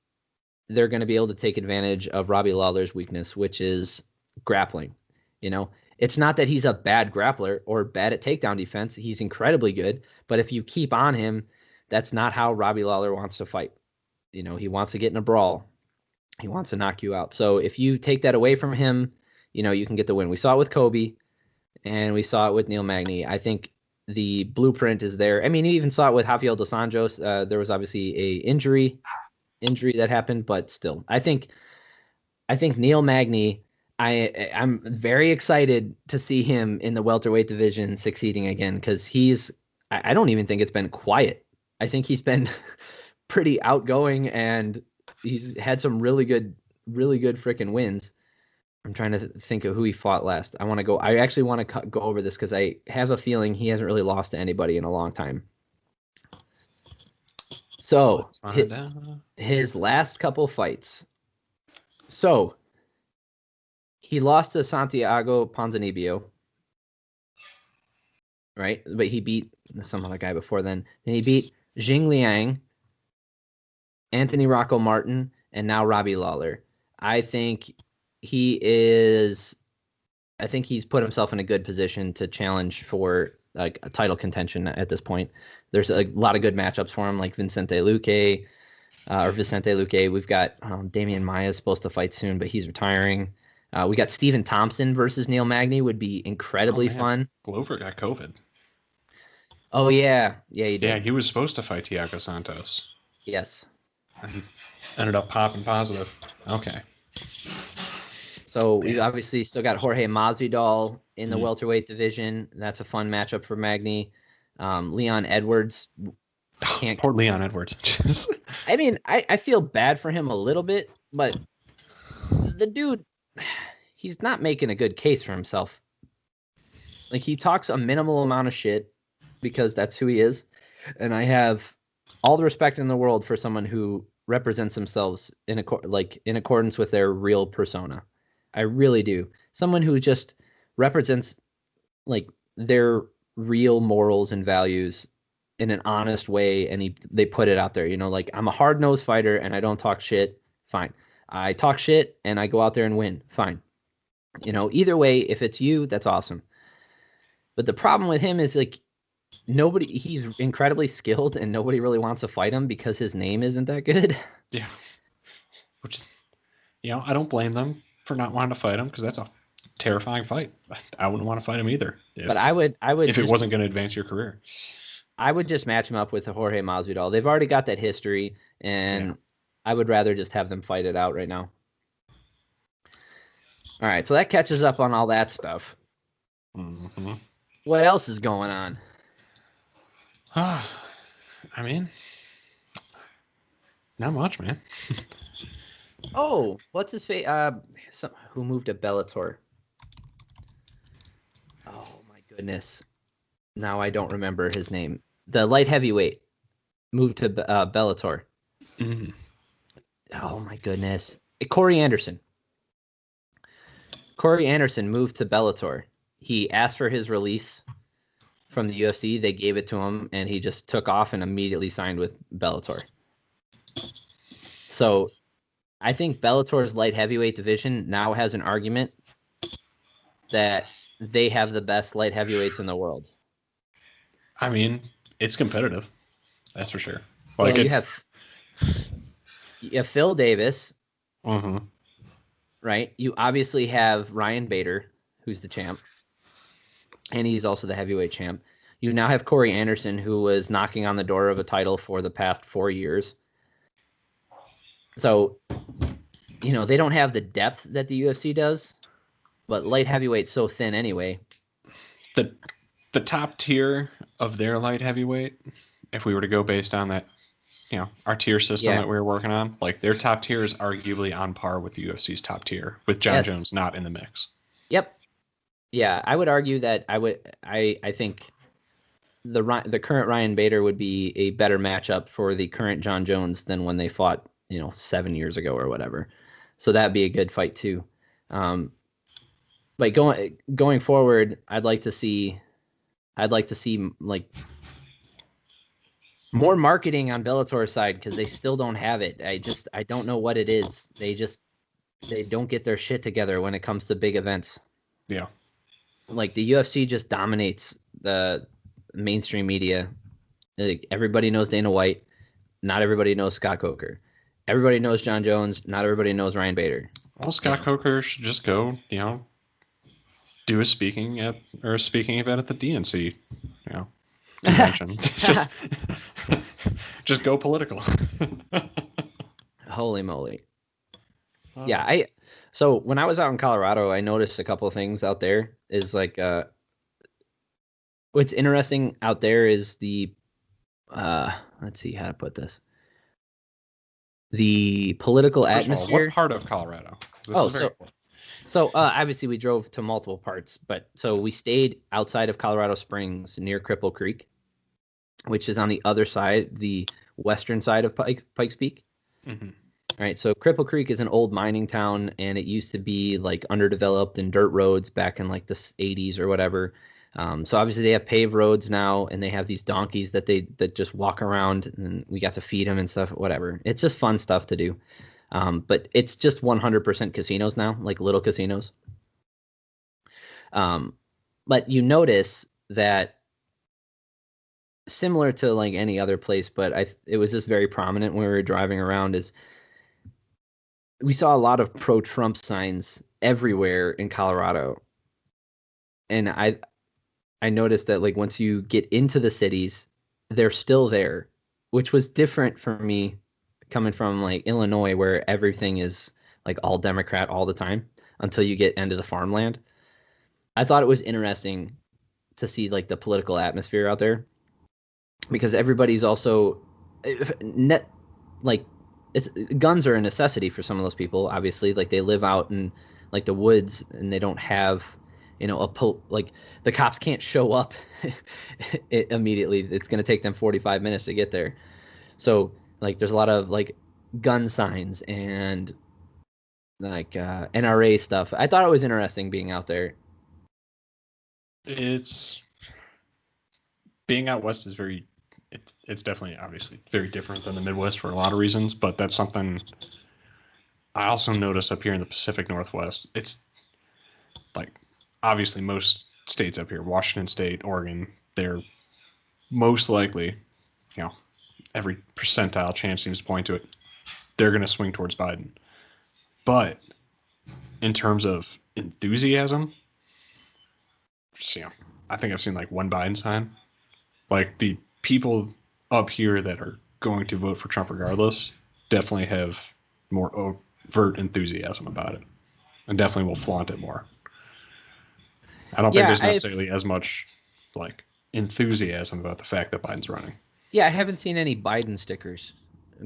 they're going to be able to take advantage of Robbie Lawler's weakness, which is grappling. It's not that he's a bad grappler or bad at takedown defense. He's incredibly good, but if you keep on him, that's not how Robbie Lawler wants to fight. He wants to get in a brawl. He wants to knock you out. So if you take that away from him, you can get the win. We saw it with Kobe, and we saw it with Neil Magny. I think the blueprint is there. I mean, you even saw it with Rafael dos Anjos. There was obviously a injury that happened, but still, I think Neil Magny, I'm very excited to see him in the welterweight division succeeding again, because I don't even think it's been quiet. I think he's been pretty outgoing, and he's had some really good freaking wins. I'm trying to think of who he fought last. I actually want to go over this because I have a feeling he hasn't really lost to anybody in a long time. So his last couple fights. So he lost to Santiago Ponzinibbio, right? But he beat some other guy before then. Then he beat Jing Liang, Anthony Rocco Martin, and now Robbie Lawler. I think he's put himself in a good position to challenge for like a title contention at this point. There's a lot of good matchups for him, like Vicente Luque. We've got Damian Maia is supposed to fight soon, but he's retiring. We got Stephen Thompson versus Neil Magny would be incredibly fun. Glover got COVID. Oh yeah, he did. Yeah, he was supposed to fight Thiago Santos. Yes. And ended up popping positive. Okay. So we obviously still got Jorge Masvidal in the welterweight division. That's a fun matchup for Magny. Leon Edwards. Poor Leon Edwards. I mean, I feel bad for him a little bit, but the dude, he's not making a good case for himself. Like, he talks a minimal amount of shit because that's who he is. And I have all the respect in the world for someone who represents themselves in accordance with their real persona. I really do. Someone who just represents like their real morals and values in an honest way, and they put it out there. You know, like, I'm a hard-nosed fighter and I don't talk shit. Fine. I talk shit and I go out there and win. Fine. You know, either way, if it's you, that's awesome. But the problem with him is, like, he's incredibly skilled and nobody really wants to fight him because his name isn't that good. Yeah. Which is, I don't blame them for not wanting to fight him, because that's a terrifying fight. I wouldn't want to fight him either. But I would if it wasn't going to advance your career. I would just match him up with Jorge Masvidal. They've already got that history, and I would rather just have them fight it out right now. All right, so that catches up on all that stuff. Mm-hmm. What else is going on? I mean, not much, man. Oh, what's his face? Who moved to Bellator? Oh my goodness! Now I don't remember his name. The light heavyweight moved to Bellator. Mm-hmm. Oh my goodness! Corey Anderson. Corey Anderson moved to Bellator. He asked for his release from the UFC. They gave it to him, and he just took off and immediately signed with Bellator. So I think Bellator's light heavyweight division now has an argument that they have the best light heavyweights in the world. I mean, it's competitive. That's for sure. Well, you have Phil Davis. Mm-hmm. Right? You obviously have Ryan Bader, who's the champ, and he's also the heavyweight champ. You now have Corey Anderson, who was knocking on the door of a title for the past 4 years. So, they don't have the depth that the UFC does, but light heavyweight's so thin anyway. The top tier of their light heavyweight, if we were to go based on that, our tier system that we were working on, like, their top tier is arguably on par with the UFC's top tier, with John Jones not in the mix. Yep. Yeah, I would argue that I think the current Ryan Bader would be a better matchup for the current John Jones than when they fought, 7 years ago or whatever. So that'd be a good fight too. But going forward, I'd like to see like more marketing on Bellator's side, because they still don't have it. I don't know what it is. They don't get their shit together when it comes to big events. Yeah. Like, the UFC just dominates the mainstream media. Like, everybody knows Dana White. Not everybody knows Scott Coker. Everybody knows John Jones. Not everybody knows Ryan Bader. Well, Scott Coker should just go, do a speaking event at the DNC, convention. just go political. Holy moly. Yeah, so when I was out in Colorado, I noticed a couple of things out there. Is like, what's interesting out there is the let's see how to put this. The political atmosphere. What part of Colorado? So obviously we drove to multiple parts, but so we stayed outside of Colorado Springs near Cripple Creek, which is on the other side, the western side of Pikes Peak. Mm-hmm. All right, so Cripple Creek is an old mining town, and it used to be like underdeveloped and dirt roads back in like the 80s or whatever. So obviously they have paved roads now, and they have these donkeys that just walk around, and we got to feed them and stuff. Whatever, it's just fun stuff to do. But it's just 100% casinos now, like little casinos. But you notice that similar to like any other place, but it was just very prominent when we were driving around is we saw a lot of pro-Trump signs everywhere in Colorado. And I noticed that like once you get into the cities, they're still there, which was different for me coming from like Illinois where everything is like all Democrat all the time until you get into the farmland. I thought it was interesting to see like the political atmosphere out there because everybody's also net like it's guns are a necessity for some of those people. Obviously, like they live out in like the woods and they don't have like the cops can't show up immediately. It's going to take them 45 minutes to get there. So like there's a lot of like gun signs and like NRA stuff. I thought it was interesting being out there. It's being out west is it's definitely obviously very different than the Midwest for a lot of reasons, but that's something I also noticed up here in the Pacific Northwest. It's like obviously most states up here, Washington State, Oregon, they're most likely, every percentile chance seems to point to it, they're going to swing towards Biden. But in terms of enthusiasm, I think I've seen like one Biden sign. Like the people up here that are going to vote for Trump regardless definitely have more overt enthusiasm about it and definitely will flaunt it more. I don't think there's necessarily as much like enthusiasm about the fact that Biden's running. Yeah, I haven't seen any Biden stickers,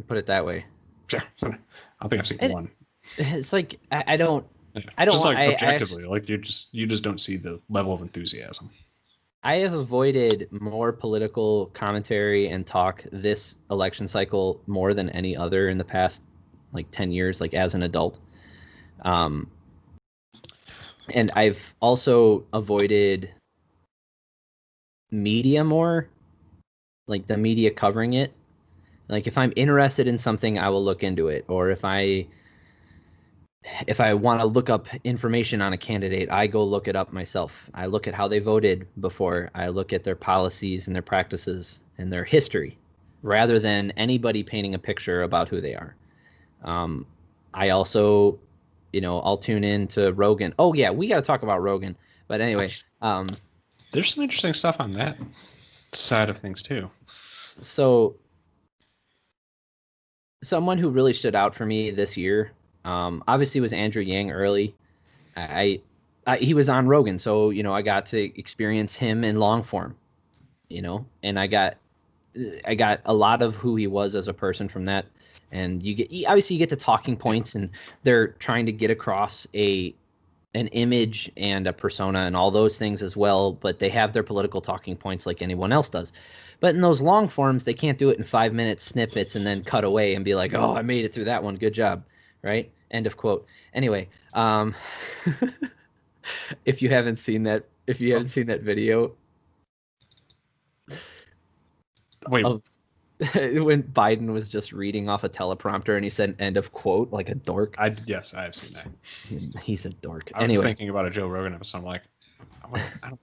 put it that way. Yeah, I think I've seen one. It's like I don't just like objectively, like you just don't see the level of enthusiasm. I have avoided more political commentary and talk this election cycle more than any other in the past like 10 years, like as an adult. And I've also avoided media more, like the media covering it. Like if I'm interested in something, I will look into it. Or if I want to look up information on a candidate, I go look it up myself. I look at how they voted before. I look at their policies and their practices and their history rather than anybody painting a picture about who they are. I also, I'll tune in to Rogan. Oh, yeah, we got to talk about Rogan. But anyway. There's some interesting stuff on that side of things, too. So someone who really stood out for me this year, obviously was Andrew Yang early. He was on Rogan, so I got to experience him in long form, and I got a lot of who he was as a person from that. And you get the talking points, and they're trying to get across an image and a persona and all those things as well, but they have their political talking points like anyone else does. But in those long forms, they can't do it in 5-minute snippets and then cut away and be like, "Oh, I made it through that one. Good job." Right? End of quote. Anyway, if you haven't seen that video, wait, when Biden was just reading off a teleprompter and he said "end of quote" like a dork. Yes, I have seen that. He's a dork. I was thinking about a Joe Rogan episode. I'm like, I don't.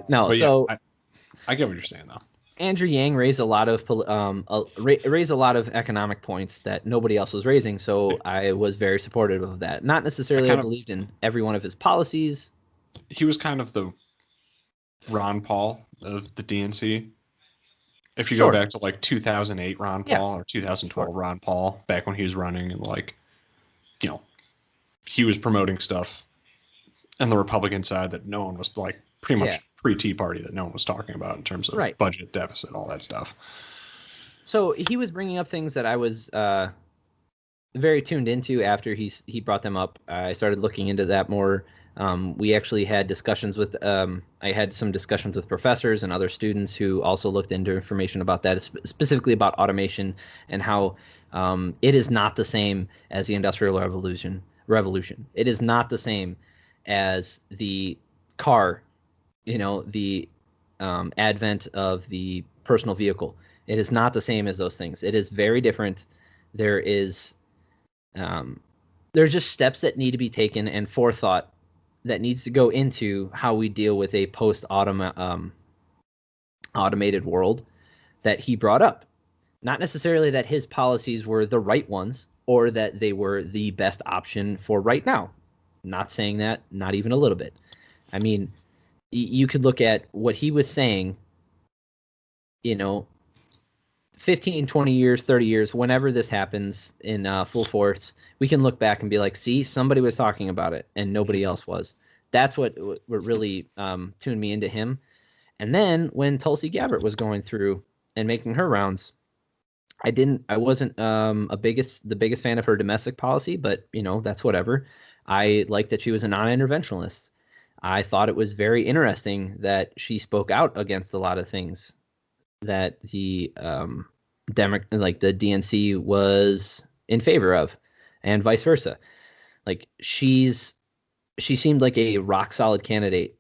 No, but so yeah, I get what you're saying though. Andrew Yang raised a lot of economic points that nobody else was raising, so I was very supportive of that. Not necessarily I believed in every one of his policies. He was kind of the Ron Paul of the DNC. If you go back to like 2008 Ron Paul or 2012 Ron Paul, back when he was running and like, he was promoting stuff on the Republican side that no one was like pretty much pre-Tea Party that no one was talking about in terms of budget deficit, all that stuff. So he was bringing up things that I was very tuned into after he brought them up. I started looking into that more. We actually had discussions with I had some discussions with professors and other students who also looked into information about that, specifically about automation and how it is not the same as the Industrial Revolution. It is not the same as the car, the advent of the personal vehicle. It is not the same as those things. It is very different. There is there's just steps that need to be taken and forethought that needs to go into how we deal with a automated world that he brought up. Not necessarily that his policies were the right ones or that they were the best option for right now. Not saying that, not even a little bit. I mean, you could look at what he was saying, 15, 20 years, 30 years, whenever this happens in full force, we can look back and be like, see, somebody was talking about it and nobody else was. That's what really tuned me into him. And then when Tulsi Gabbard was going through and making her rounds, I wasn't the biggest fan of her domestic policy, but that's whatever. I liked that she was a non-interventionalist. I thought it was very interesting that she spoke out against a lot of things that the the DNC was in favor of, and vice versa. Like she seemed like a rock solid candidate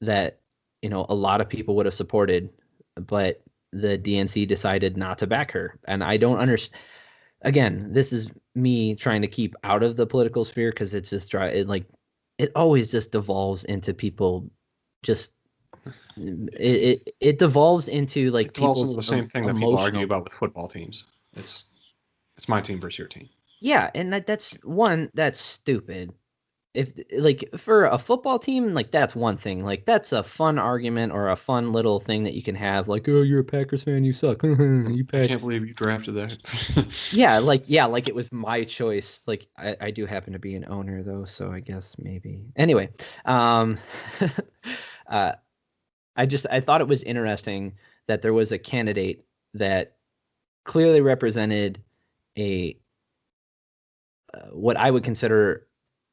that a lot of people would have supported, but the DNC decided not to back her, and I don't understand. Again, this is me trying to keep out of the political sphere because it's just it always just devolves into people just it devolves into like it devolves people's into the same thing that people argue about with football teams. It's my team versus your team. Yeah, and that's stupid. If like for a football team, like that's one thing. Like that's a fun argument or a fun little thing that you can have. Like, oh, you're a Packers fan, you suck. You I can't believe you drafted that. yeah, like it was my choice. Like I do happen to be an owner though, so I guess maybe. Anyway, uh, I thought it was interesting that there was a candidate that clearly represented a what I would consider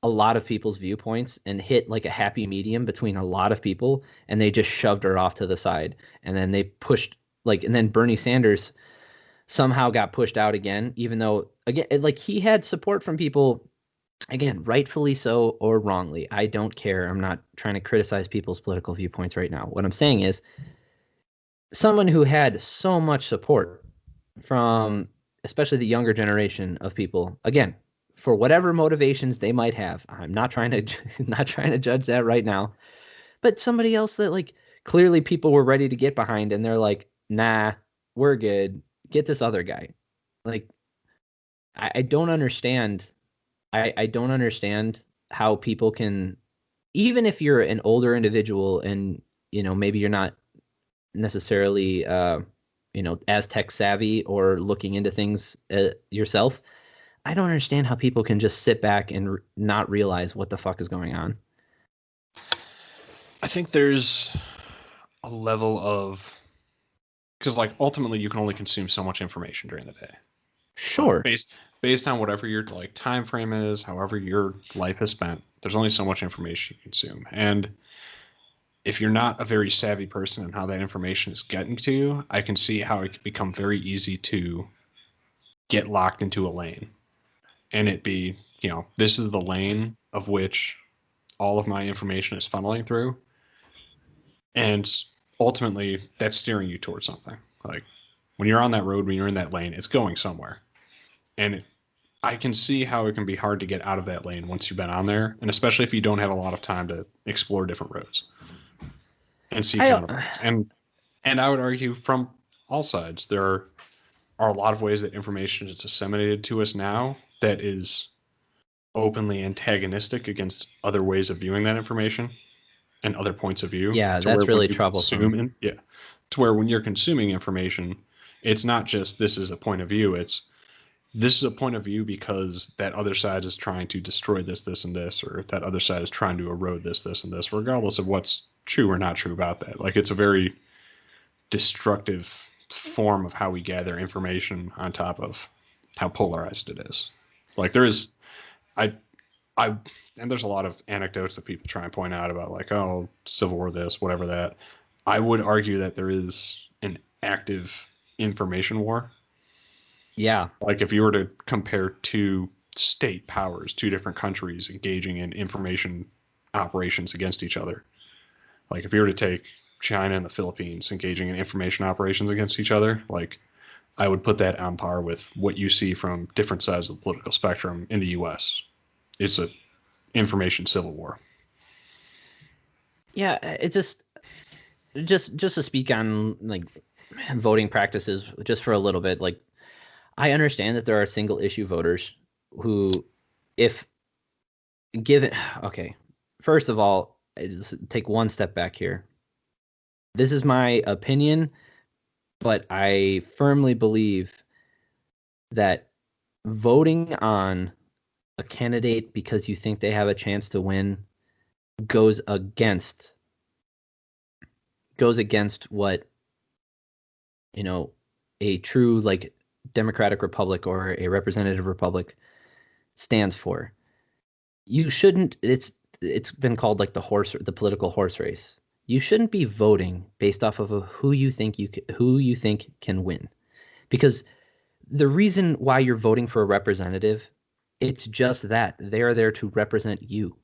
a lot of people's viewpoints and hit like a happy medium between a lot of people, and they just shoved her off to the side, and then they pushed and then Bernie Sanders somehow got pushed out again, even though again like he had support from people, again, rightfully so or wrongly. I don't care. I'm not trying to criticize people's political viewpoints right now. What I'm saying is someone who had so much support from especially the younger generation of people, again, for whatever motivations they might have. I'm not trying to not trying to judge that right now. But somebody else that like clearly people were ready to get behind and they're like, "Nah, we're good. Get this other guy." Like I don't understand. I don't understand how people can, even if you're an older individual and maybe you're not necessarily as tech savvy or looking into things yourself. I don't understand how people can just sit back and not realize what the fuck is going on. I think there's a level of, because like ultimately you can only consume so much information during the day. Sure. Based on whatever your like time frame is, however your life has spent, there's only so much information you consume. And if you're not a very savvy person in how that information is getting to you, I can see how it can become very easy to get locked into a lane. And it be, this is the lane of which all of my information is funneling through. And ultimately, that's steering you towards something. Like when you're on that road, when you're in that lane, it's going somewhere. And I can see how it can be hard to get out of that lane once you've been on there. And especially if you don't have a lot of time to explore different roads and see counterparts. And I would argue from all sides, there are a lot of ways that information is disseminated to us now that is openly antagonistic against other ways of viewing that information and other points of view. Yeah, that's really troublesome. To where when you're consuming information, it's not just this is a point of view. It's this is a point of view because that other side is trying to destroy this, this, and this, or that other side is trying to erode this, this, and this, regardless of what's true or not true about that. Like it's a very destructive form of how we gather information on top of how polarized it is. Like there is, I, I, and there's a lot of anecdotes that people try and point out about like, oh, Civil War this, whatever that. I would argue that there is an active information war. Yeah. Like if you were to compare two state powers, two different countries engaging in information operations against each other. Like if you were to take China and the Philippines engaging in information operations against each other, like I would put that on par with what you see from different sides of the political spectrum in the U.S. It's a information civil war. Yeah, it just to speak on like voting practices just for a little bit, like I understand that there are single issue voters who, if given, okay, first of all, I just take one step back here. This is my opinion, but I firmly believe that voting on a candidate because you think they have a chance to win goes against what, you know, a true like democratic republic or a representative republic stands for. You shouldn't, it's been called like the political horse race. You shouldn't be voting based off of who you think can win. Because the reason why you're voting for a representative, it's just that they are there to represent you.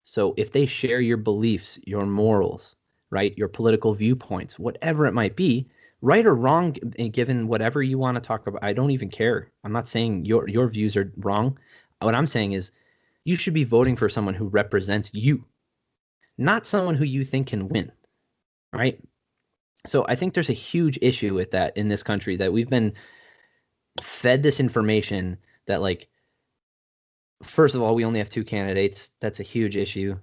So if they share your beliefs, your morals, right, your political viewpoints, whatever it might be, right or wrong, given whatever you want to talk about, I don't even care. I'm not saying your views are wrong. What I'm saying is you should be voting for someone who represents you, not someone who you think can win, right? So I think there's a huge issue with that in this country, that we've been fed this information that, like, first of all, we only have two candidates. That's a huge issue,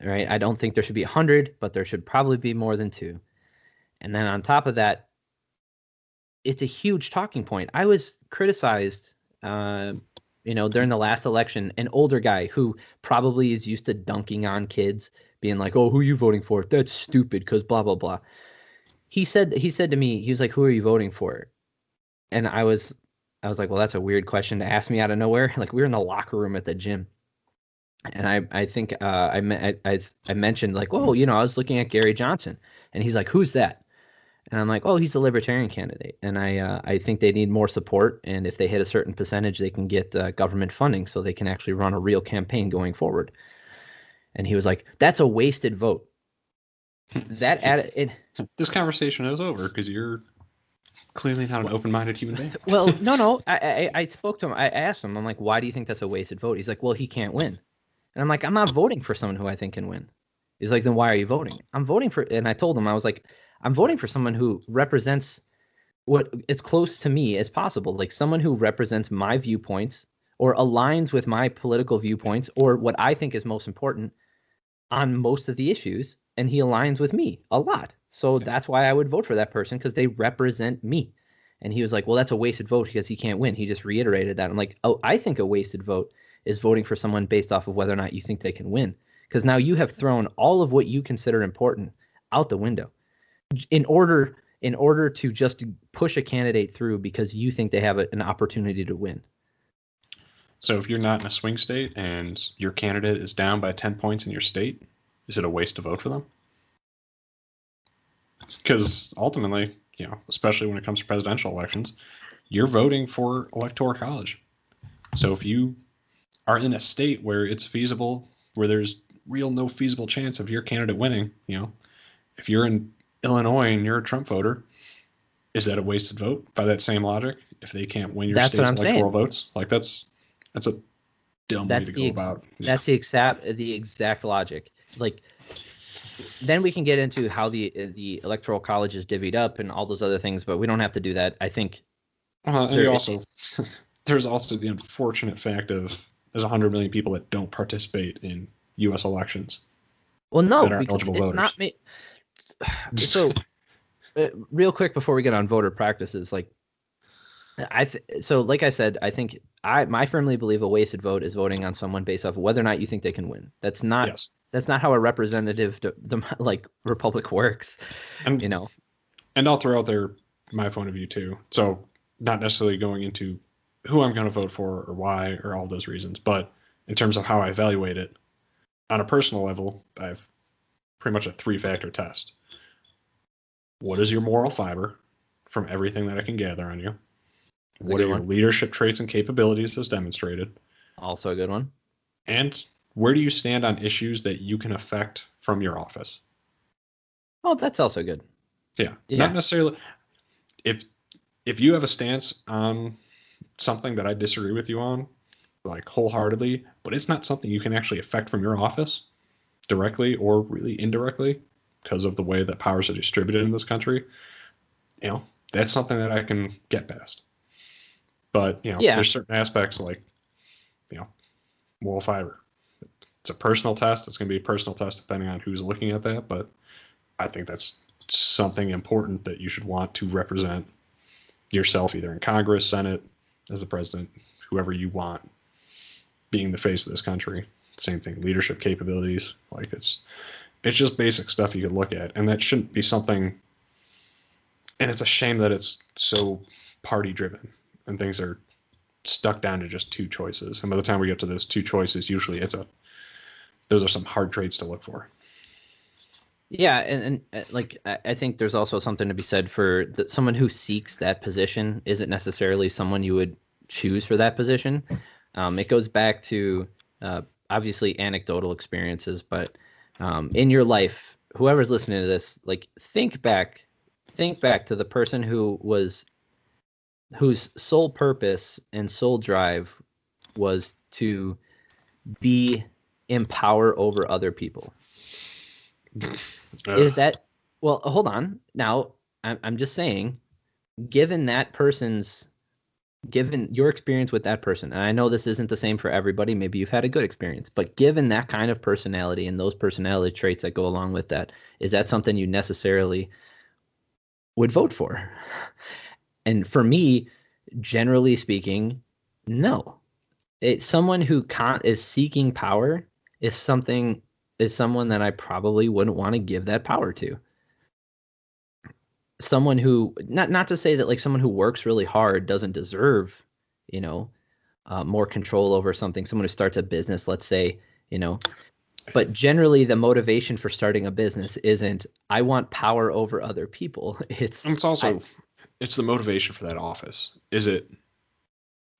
right? I don't think there should be 100, but there should probably be more than two. And then on top of that, it's a huge talking point. I was criticized, during the last election, an older guy who probably is used to dunking on kids, being like, "Oh, who are you voting for? That's stupid because blah blah blah." He said to me, he was like, "Who are you voting for?" And I was like, "Well, that's a weird question to ask me out of nowhere." Like we were in the locker room at the gym, and I think I mentioned like, "Well, I was looking at Gary Johnson," and he's like, "Who's that?" And I'm like, "Oh, he's the libertarian candidate, and I think they need more support, and if they hit a certain percentage, they can get government funding so they can actually run a real campaign going forward." And he was like, "That's a wasted vote." That added it. This conversation is over because you're clearly not an open-minded human being. Well, no. I spoke to him. I asked him. I'm like, "Why do you think that's a wasted vote?" He's like, "Well, he can't win." And I'm like, "I'm not voting for someone who I think can win." He's like, "Then why are you voting?" I'm voting for, and I told him, I was like, "I'm voting for someone who represents what as close to me as possible, like someone who represents my viewpoints or aligns with my political viewpoints or what I think is most important on most of the issues, and he aligns with me a lot. So that's why I would vote for that person, because they represent me." And he was like, "Well, that's a wasted vote because he can't win." He just reiterated that. I'm like, "Oh, I think a wasted vote is voting for someone based off of whether or not you think they can win, because now you have thrown all of what you consider important out the window in order to just push a candidate through because you think they have an opportunity to win." So if you're not in a swing state and your candidate is down by 10 points in your state, is it a waste to vote for them? Because ultimately, especially when it comes to presidential elections, you're voting for electoral college. So if you are in a state where it's feasible, where there's no feasible chance of your candidate winning, if you're in Illinois and you're a Trump voter, is that a wasted vote by that same logic? If they can't win your state's electoral votes, like that's a dumb way to go about. That's the exact logic. Like, then we can get into how the electoral college is divvied up and all those other things, but we don't have to do that. I think. And there's also the unfortunate fact of there's 100 million people that don't participate in U.S. elections. Well, no, because it's not me. So, real quick before we get on voter practices, like like I said, I think I firmly believe a wasted vote is voting on someone based off of whether or not you think they can win. That's not how a representative like republic works. And And I'll throw out there my point of view too. So not necessarily going into who I'm going to vote for or why or all those reasons. But in terms of how I evaluate it, on a personal level, I have pretty much a 3-factor test. What is your moral fiber from everything that I can gather on you? What are your leadership traits and capabilities as demonstrated? Also a good one. And where do you stand on issues that you can affect from your office? Oh, that's also good. Yeah. Not necessarily. If you have a stance on something that I disagree with you on, like wholeheartedly, but it's not something you can actually affect from your office directly or really indirectly because of the way that powers are distributed in this country, that's something that I can get past. But, there's certain aspects like, moral fiber. It's a personal test. It's going to be a personal test depending on who's looking at that. But I think that's something important that you should want to represent yourself either in Congress, Senate, as the president, whoever you want being the face of this country. Same thing, leadership capabilities. Like it's just basic stuff you could look at. And that shouldn't be something, and it's a shame that it's so party driven and things are stuck down to just 2 choices. And by the time we get to those 2 choices, usually those are some hard traits to look for. Yeah, and like I think there's also something to be said for someone who seeks that position isn't necessarily someone you would choose for that position. It goes back to obviously anecdotal experiences, but in your life, whoever's listening to this, like think back to the person whose sole purpose and sole drive was to be in power over other people. Is that, well, hold on. Now, I'm just saying, given your experience with that person, and I know this isn't the same for everybody, maybe you've had a good experience, but given that kind of personality and those personality traits that go along with that, is that something you necessarily would vote for? And for me, generally speaking, no. It's someone who is seeking power is someone that I probably wouldn't want to give that power to. Someone who, not to say that like someone who works really hard doesn't deserve, more control over something. Someone who starts a business, let's say, but generally the motivation for starting a business isn't I want power over other people. It's the motivation for that office.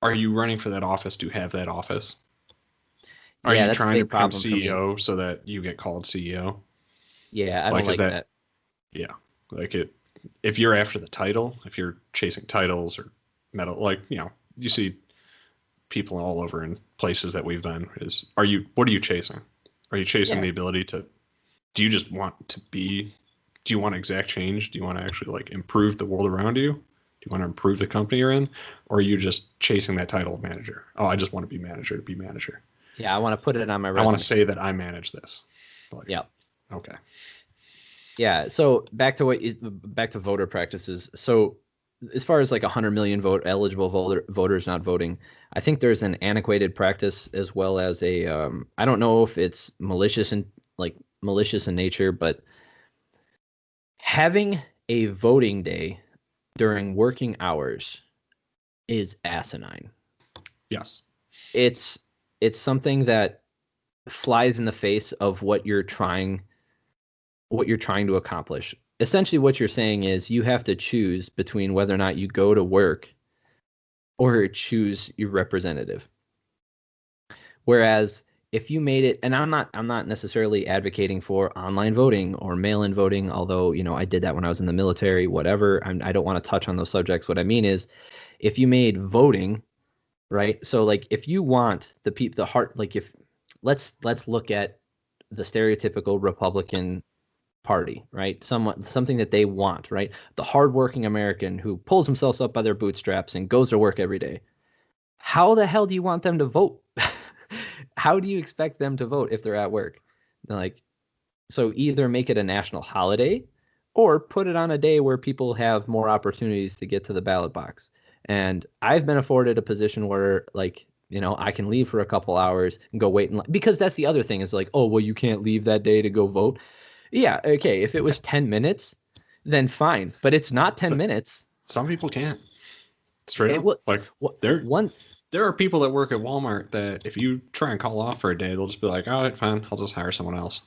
Are you running for that office to have that office? Are you trying to become CEO so that you get called CEO? Yeah, I don't like that. Yeah, like if you're after the title, if you're chasing titles or medal, like, you see people all over in places that we've been what are you chasing? Are you chasing the ability do you just want do you want exact change? Do you want to actually like improve the world around you? Do you want to improve the company you're in? Or are you just chasing that title of manager? Oh, I just want to be manager to be manager. Yeah, I want to put it on my resume. I want to say that I manage this. Yeah. Okay. Yeah. So back to voter practices. So as far as like 100 million eligible voters not voting, I think there's an antiquated practice as well as I don't know if it's malicious in nature, but having a voting day during working hours is asinine. Yes. It's something that flies in the face of what you're trying to accomplish. Essentially what you're saying is you have to choose between whether or not you go to work or choose your representative. Whereas if you made it, and I'm not necessarily advocating for online voting or mail-in voting, although, I did that when I was in the military, whatever. I don't want to touch on those subjects. What I mean is if you made voting, right? So like if you want the heart, like if let's look at the stereotypical Republican Party, right? Something that they want, right? The hardworking American who pulls themselves up by their bootstraps and goes to work every day. How the hell do you want them to vote? How do you expect them to vote if they're at work? Like, so either make it a national holiday or put it on a day where people have more opportunities to get to the ballot box. And I've been afforded a position where like, I can leave for a couple hours and go wait because that's the other thing is like, oh, well, you can't leave that day to go vote. Yeah, okay. If it was 10 minutes, then fine. But it's not 10 minutes. Some people can't. Straight It up. what Like what there one there are people that work at Walmart that if you try and call off for a day, they'll just be like, all right, fine, I'll just hire someone else.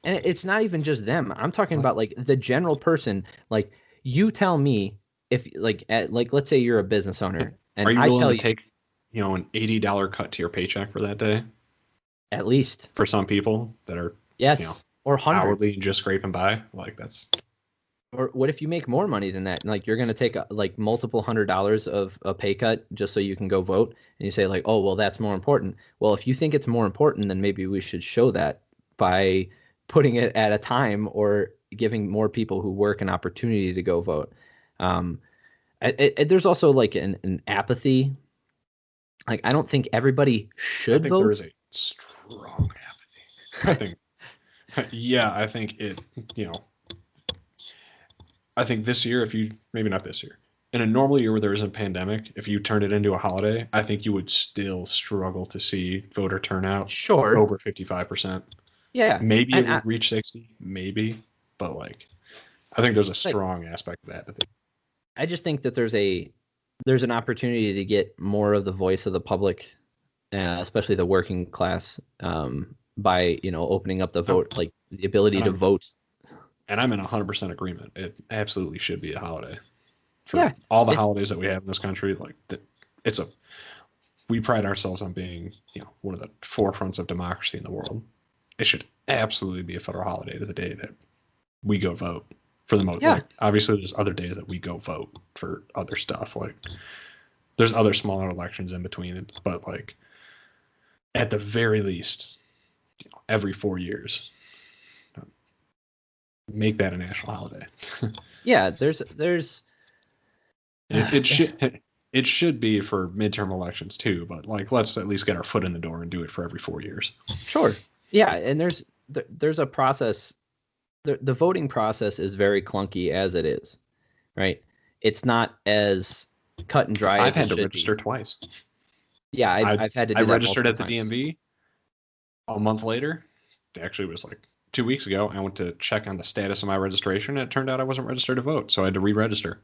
And it's not even just them. I'm talking Like, about like the general person. Like you tell me if like let's say you're a business owner are and you I willing tell to you take, an $80 cut to your paycheck for that day? at least For some people that are, you know, yes or hundreds. hourly and just scraping by, like that's Or what if you make more money than that? Like you're going to take like multiple $100s of a pay cut just so you can go vote, and you say like, "Oh, well, that's more important." Well, if you think it's more important, then maybe we should show that by putting it at a time or giving more people who work an opportunity to go vote. Um, there's also like an apathy. Like I don't think everybody I should think there vote. is a strong apathy. I think yeah, I think you know, I think this year, if you maybe not this year, in a normal year where there isn't a pandemic, if you turn it into a holiday, I think you would still struggle to see voter turnout Sure. over 55%. Yeah. Maybe it And would reach 60, maybe, but like I think there's a like strong aspect of apathy. I just think that there's an opportunity to get more of the voice of the public, especially the working class, by opening up the I'm, vote, like the ability and to I'm vote. and I'm in 100% agreement. It absolutely should be a holiday for Yeah, all the it's holidays that we have in this country. Like it's a we pride ourselves on being, one of the forefronts of democracy in the world. It should absolutely be a federal holiday to the day that we go vote for the most. yeah, Like, obviously, there's other days that we go vote for other stuff. Like, there's other smaller elections in between it, but like, at the very least, every 4 years, make that a national holiday. yeah. There's It should. It should be for midterm elections too, but like let's at least get our foot in the door and do it for every 4 years. sure, yeah, and there's a process. The voting process is very clunky as it is, right? It's not as cut and dry I've as it had to should be. register twice. Yeah, I've I I've had to I do that registered multiple at the times. DMV a month later. Actually, it was like 2 weeks ago. I went to check on the status of my registration, and it turned out I wasn't registered to vote, so I had to re-register.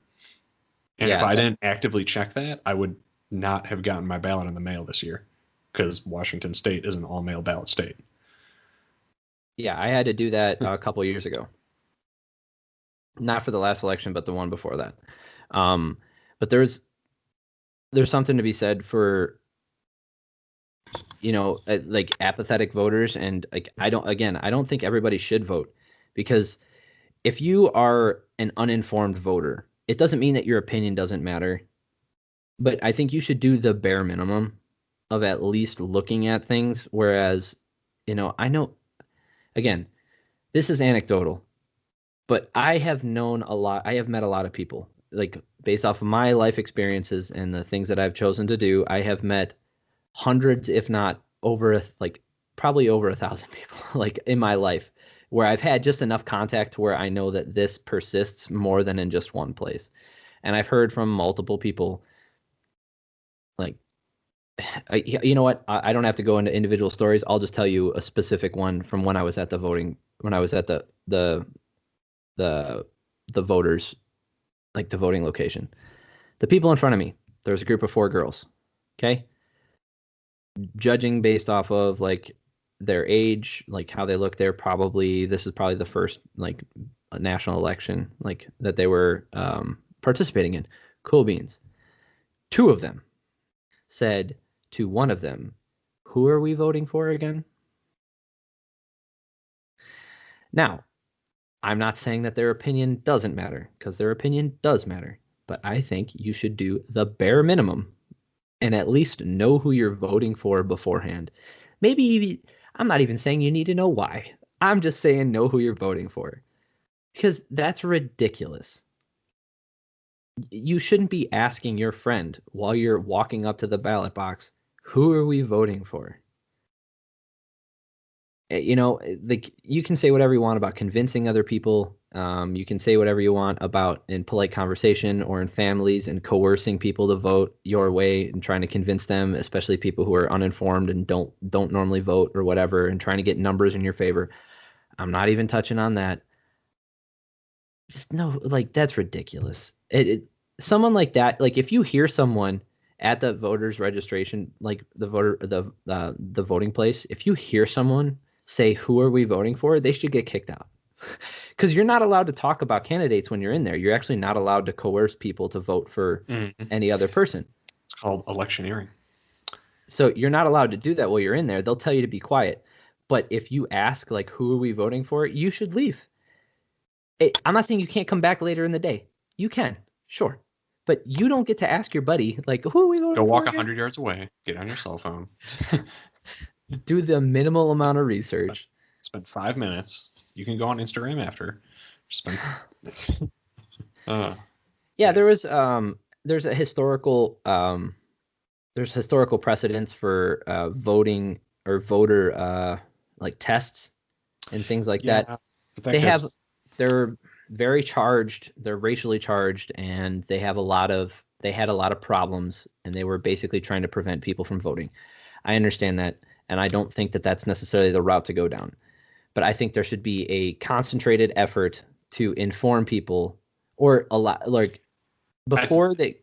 And if Yeah, I didn't actively check that, I would not have gotten my ballot in the mail this year, because Washington State is an all-mail ballot state. yeah, I had to do that a couple years ago. Not for the last election, but the one before that. Um, but there's something to be said for like apathetic voters, and like I don't think everybody should vote, because if you are an uninformed voter, it doesn't mean that your opinion doesn't matter, but I think you should do the bare minimum of at least looking at things. Whereas, I know, again, this is anecdotal, but I have met a lot of people, like based off of my life experiences and the things that I've chosen to do. I have met hundreds, if not over, like probably over 1,000 people, like in my life, where I've had just enough contact to where I know that this persists more than in just one place. And I've heard from multiple people, like, you know what? I don't have to go into individual stories. I'll just tell you a specific one from when I was at the voting, when I was at the the voters, like the voting location. The people in front of me, there was a group of 4 girls. Okay, judging based off of like their age, like how they look, this is probably the first like national election like that they were participating in. Cool beans. 2 of them said to one of them, "Who are we voting for again?" Now, I'm not saying that their opinion doesn't matter, because their opinion does matter, but I think you should do the bare minimum and at least know who you're voting for beforehand. Maybe I'm not even saying you need to know why. I'm just saying know who you're voting for, because that's ridiculous. You shouldn't be asking your friend while you're walking up to the ballot box, "Who are we voting for?" Like you can say whatever you want about convincing other people. You can say whatever you want about in polite conversation or in families and coercing people to vote your way and trying to convince them, especially people who are uninformed and don't normally vote or whatever, and trying to get numbers in your favor. I'm not even touching on that. Just no, like that's ridiculous. It someone like that, like if you hear someone at the voters registration, like the voting place, if you hear someone say, "Who are we voting for?" they should get kicked out. Because you're not allowed to talk about candidates when you're in there. You're actually not allowed to coerce people to vote for any other person. It's called electioneering. So you're not allowed to do that while you're in there. They'll tell you to be quiet. But if you ask, like, who are we voting for? You should leave. I'm not saying you can't come back later in the day. You can, sure. But you don't get to ask your buddy, like, who are we voting for? Go walk 100 yards away, get on your cell phone. Do the minimal amount of research. Spend 5 minutes. You can go on Instagram after. Spend. Yeah, there's a historical there's historical precedents for voting or voter like tests and things like that. They're very charged, they're racially charged, and they had a lot of problems, and they were basically trying to prevent people from voting. I understand that, and I don't think that that's necessarily the route to go down. But I think there should be a concentrated effort to inform people, or a lot, like before they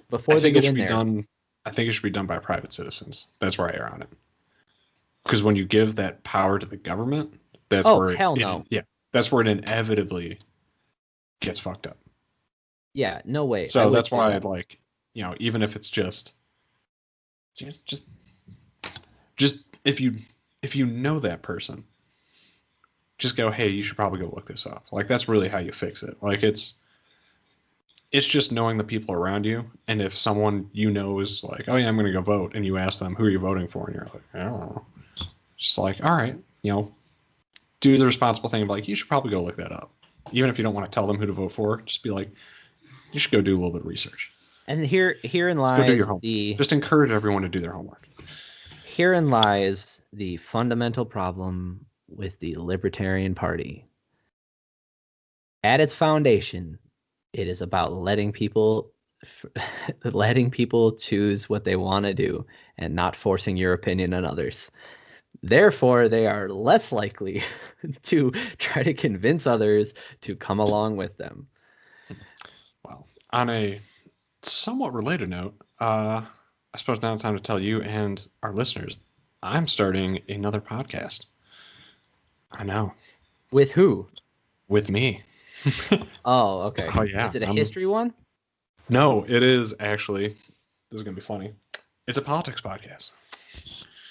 go in there. I think it should be done by private citizens. That's where I err on it. Because when you give that power to the government, that's that's where it inevitably gets fucked up. Yeah, no way. So that's why, like, even if it's just if you know that person, just go, hey, you should probably go look this up. Like, that's really how you fix it. Like, it's just knowing the people around you. And if someone is like, oh yeah, I'm going to go vote, and you ask them, who are you voting for? And you're like, I don't know. It's just like, all right, do the responsible thing of like, you should probably go look that up. Even if you don't want to tell them who to vote for, just be like, you should go do a little bit of research. And herein lies just encourage everyone to do their homework. Herein lies the fundamental problem with the Libertarian Party. At its foundation, it is about letting people choose what they want to do and not forcing your opinion on others. Therefore, they are less likely to try to convince others to come along with them. Well, on a somewhat related note, I suppose now it's time to tell you and our listeners, I'm starting another podcast. I know. With who? With me. Oh, okay. Oh, yeah. Is it a history one? No, it is actually. This is going to be funny. It's a politics podcast.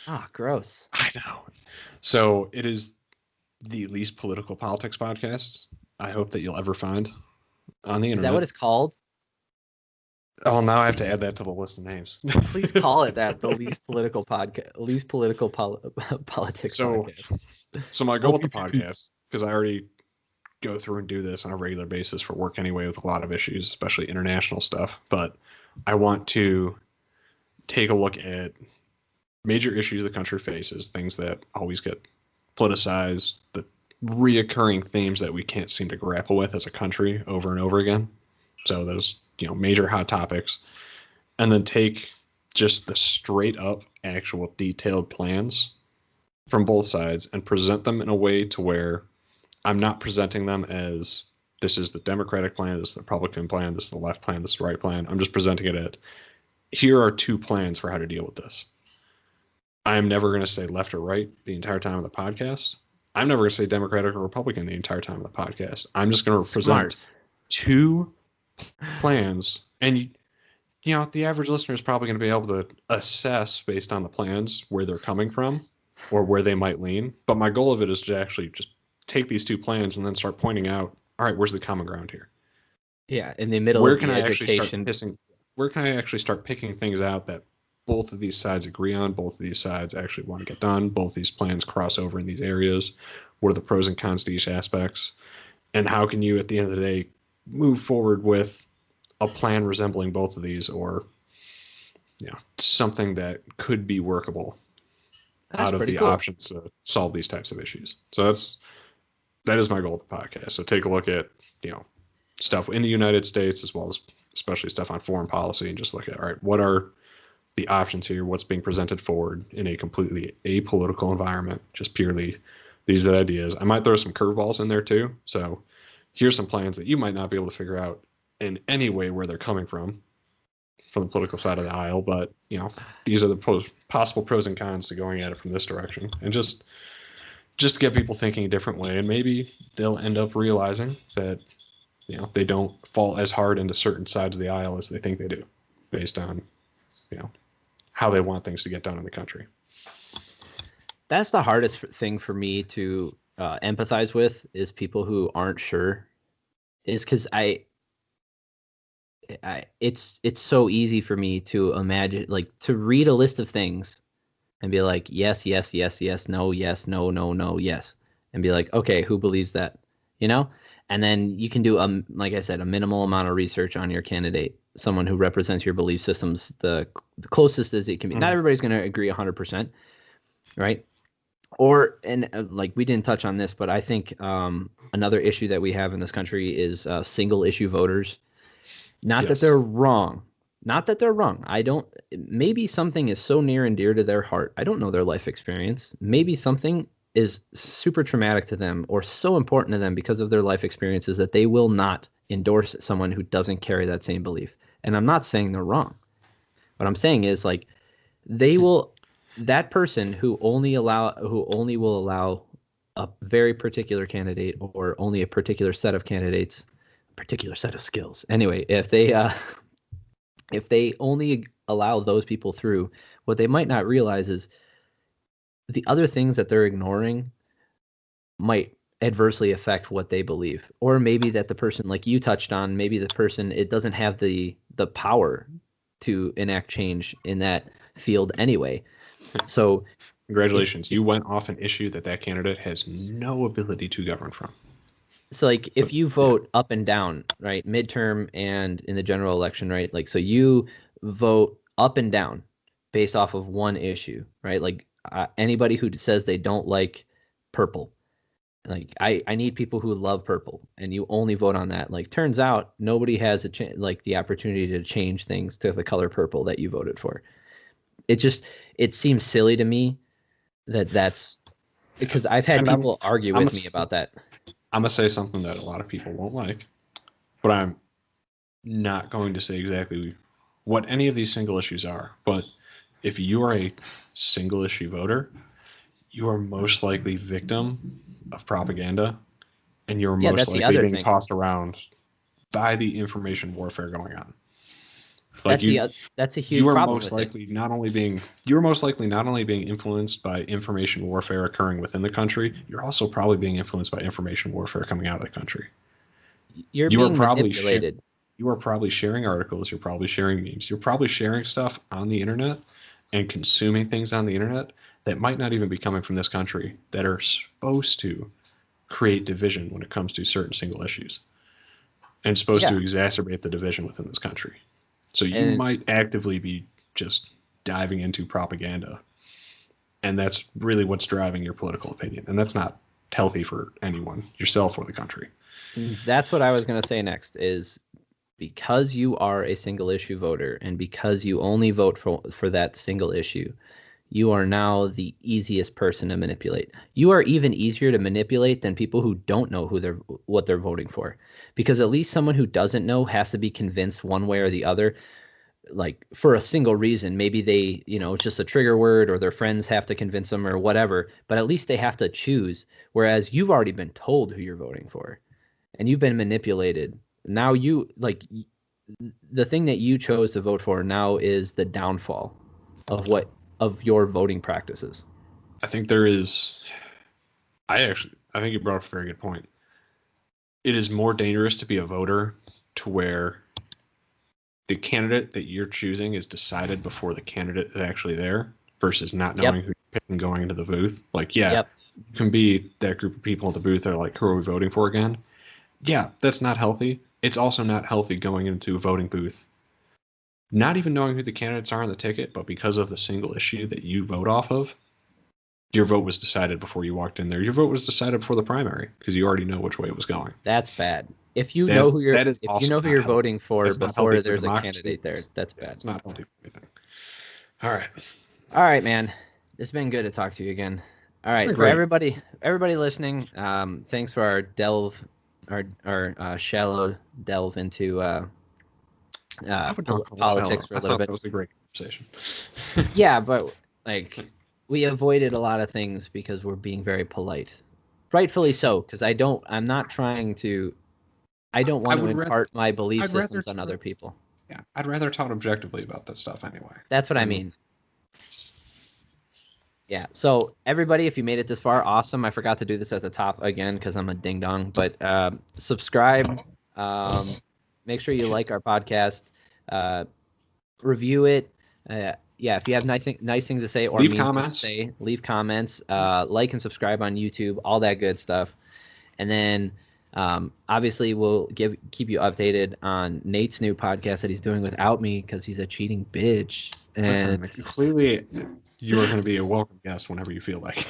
Ah, gross. I know. So it is the least political politics podcast I hope that you'll ever find on the internet. Is that what it's called? Oh, now I have to add that to the list of names. Please call it that, the least political podcast, least political politics podcast. So my goal with the podcast, because I already go through and do this on a regular basis for work anyway with a lot of issues, especially international stuff, but I want to take a look at major issues the country faces, things that always get politicized, the reoccurring themes that we can't seem to grapple with as a country over and over again. So those, major hot topics, and then take just the straight up actual detailed plans from both sides and present them in a way to where I'm not presenting them as this is the Democratic plan, this is the Republican plan, this is the left plan, this is the right plan. I'm just presenting it at, here are two plans for how to deal with this. I am never going to say left or right the entire time of the podcast. I'm never going to say Democratic or Republican the entire time of the podcast. I'm just going to present two plans. And, the average listener is probably going to be able to assess based on the plans where they're coming from or where they might lean. But my goal of it is to actually just take these two plans and then start pointing out, all right, where's the common ground here? Yeah, in the middle where of can the I education. Where can I actually start picking things out that both of these sides agree on, both of these sides actually want to get done, both these plans cross over in these areas, what are the pros and cons to each aspects, and how can you, at the end of the day, move forward with a plan resembling both of these, or something that could be workable out of the options to solve these types of issues. So that is my goal with the podcast. So take a look at stuff in the United States as well as especially stuff on foreign policy, and just look at, all right, what are the options here, what's being presented forward in a completely apolitical environment, just purely these are ideas. I might throw some curveballs in there too. So here's some plans that you might not be able to figure out in any way where they're coming from the political side of the aisle, but these are the possible pros and cons to going at it from this direction, and just to get people thinking a different way, and maybe they'll end up realizing that they don't fall as hard into certain sides of the aisle as they think they do, based on how they want things to get done in the country. That's the hardest thing for me to empathize with, is people who aren't sure, is because it's so easy for me to imagine, like, to read a list of things and be like, yes, yes, yes, yes, no, yes, no, no, no, yes, and be like, okay, who believes that, and then you can do, like I said, a minimal amount of research on your candidate, someone who represents your belief systems the closest as it can be. Not everybody's going to agree 100%, right? And like, we didn't touch on this, but I think another issue that we have in this country is single issue voters. Not that they're wrong. Not that they're wrong. Maybe something is so near and dear to their heart. I don't know their life experience. Maybe something is super traumatic to them or so important to them because of their life experiences that they will not endorse someone who doesn't carry that same belief. And I'm not saying they're wrong. What I'm saying is, like, that person who only will allow a very particular candidate or only a particular set of candidates, particular set of skills. Anyway, if they only allow those people through, what they might not realize is the other things that they're ignoring might adversely affect what they believe. Or maybe that the person, like you touched on, maybe the person, it doesn't have the power to enact change in that field anyway. So congratulations, you went off an issue that candidate has no ability to govern from. So, like, if you vote up and down, right, midterm and in the general election, right, like, so you vote up and down based off of one issue, right? Like, anybody who says they don't like purple, like, I need people who love purple, and you only vote on that. Like, turns out nobody has the opportunity to change things to the color purple that you voted for. It seems silly to me that's because I've had people argue with me about that. I'm going to say something that a lot of people won't like, but I'm not going to say exactly what any of these single issues are. But if you are a single issue voter, you are most likely victim of propaganda, and you're most likely being tossed around by the information warfare going on. Like, that's a huge problem. You are most likely not only being influenced by information warfare occurring within the country, you're also probably being influenced by information warfare coming out of the country. You're being manipulated. You are probably sharing articles. You're probably sharing memes. You're probably sharing stuff on the internet and consuming things on the internet that might not even be coming from this country, that are supposed to create division when it comes to certain single issues, and supposed to exacerbate the division within this country. So you might actively be just diving into propaganda, and that's really what's driving your political opinion. And that's not healthy for anyone, yourself or the country. That's what I was going to say next, is because you are a single issue voter and because you only vote for that single issue, you are now the easiest person to manipulate. You are even easier to manipulate than people who don't know what they're voting for, because at least someone who doesn't know has to be convinced one way or the other, like, for a single reason. Maybe they, it's just a trigger word, or their friends have to convince them or whatever, but at least they have to choose. Whereas you've already been told who you're voting for and you've been manipulated. Now the thing that you chose to vote for now is the downfall of your voting practices. I think I think you brought up a very good point. It is more dangerous to be a voter to where the candidate that you're choosing is decided before the candidate is actually there, versus not knowing who you're picking going into the booth. Like, you can be that group of people at the booth that are like, who are we voting for again? Yeah, that's not healthy. It's also not healthy going into a voting booth not even knowing who the candidates are on the ticket, but because of the single issue that you vote off of, your vote was decided before you walked in there. Your vote was decided before the primary because you already know which way it was going. That's bad. If you know who you're voting for before there's a candidate there, that's bad. It's not healthy for anything. All right, man. It's been good to talk to you again. All right, for everybody listening, thanks for our delve our shallow delve into I would not call it politics shallow. for a I little thought bit. that was a great conversation. Yeah, but like we avoided a lot of things because we're being very polite, rightfully so. Because I don't want to would rather, impart my belief I'd rather systems on other people. yeah, I'd rather talk objectively about this stuff anyway. That's what I mean. Yeah. So everybody, if you made it this far, awesome. I forgot to do this at the top again because I'm a ding dong. But subscribe. Make sure you like our podcast. Review it. Yeah, if you have nice things to say or Leave mean comments. things to say, leave comments. Like and subscribe on YouTube. All that good stuff. And then obviously we'll keep you updated on Nate's new podcast that he's doing without me because he's a cheating bitch. And Listen, clearly you are going to be a welcome guest whenever you feel like.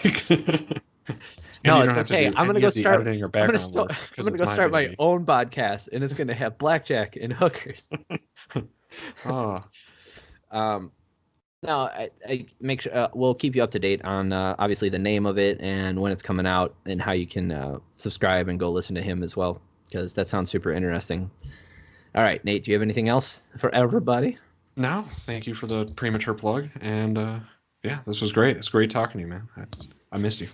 No, it's okay. I'm gonna go start. I'm gonna go start my own podcast, and it's gonna have blackjack and hookers. Oh. No, I make sure we'll keep you up to date on obviously the name of it and when it's coming out and how you can subscribe and go listen to him as well because that sounds super interesting. All right, Nate, do you have anything else for everybody? No, thank you for the premature plug, and yeah, this was great. It's great talking to you, man. I missed you.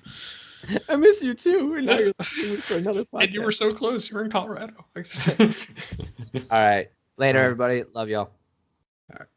I miss you too. And now you're listening for another podcast. And you were so close. You're in Colorado. All right, later, everybody. Love y'all. All right.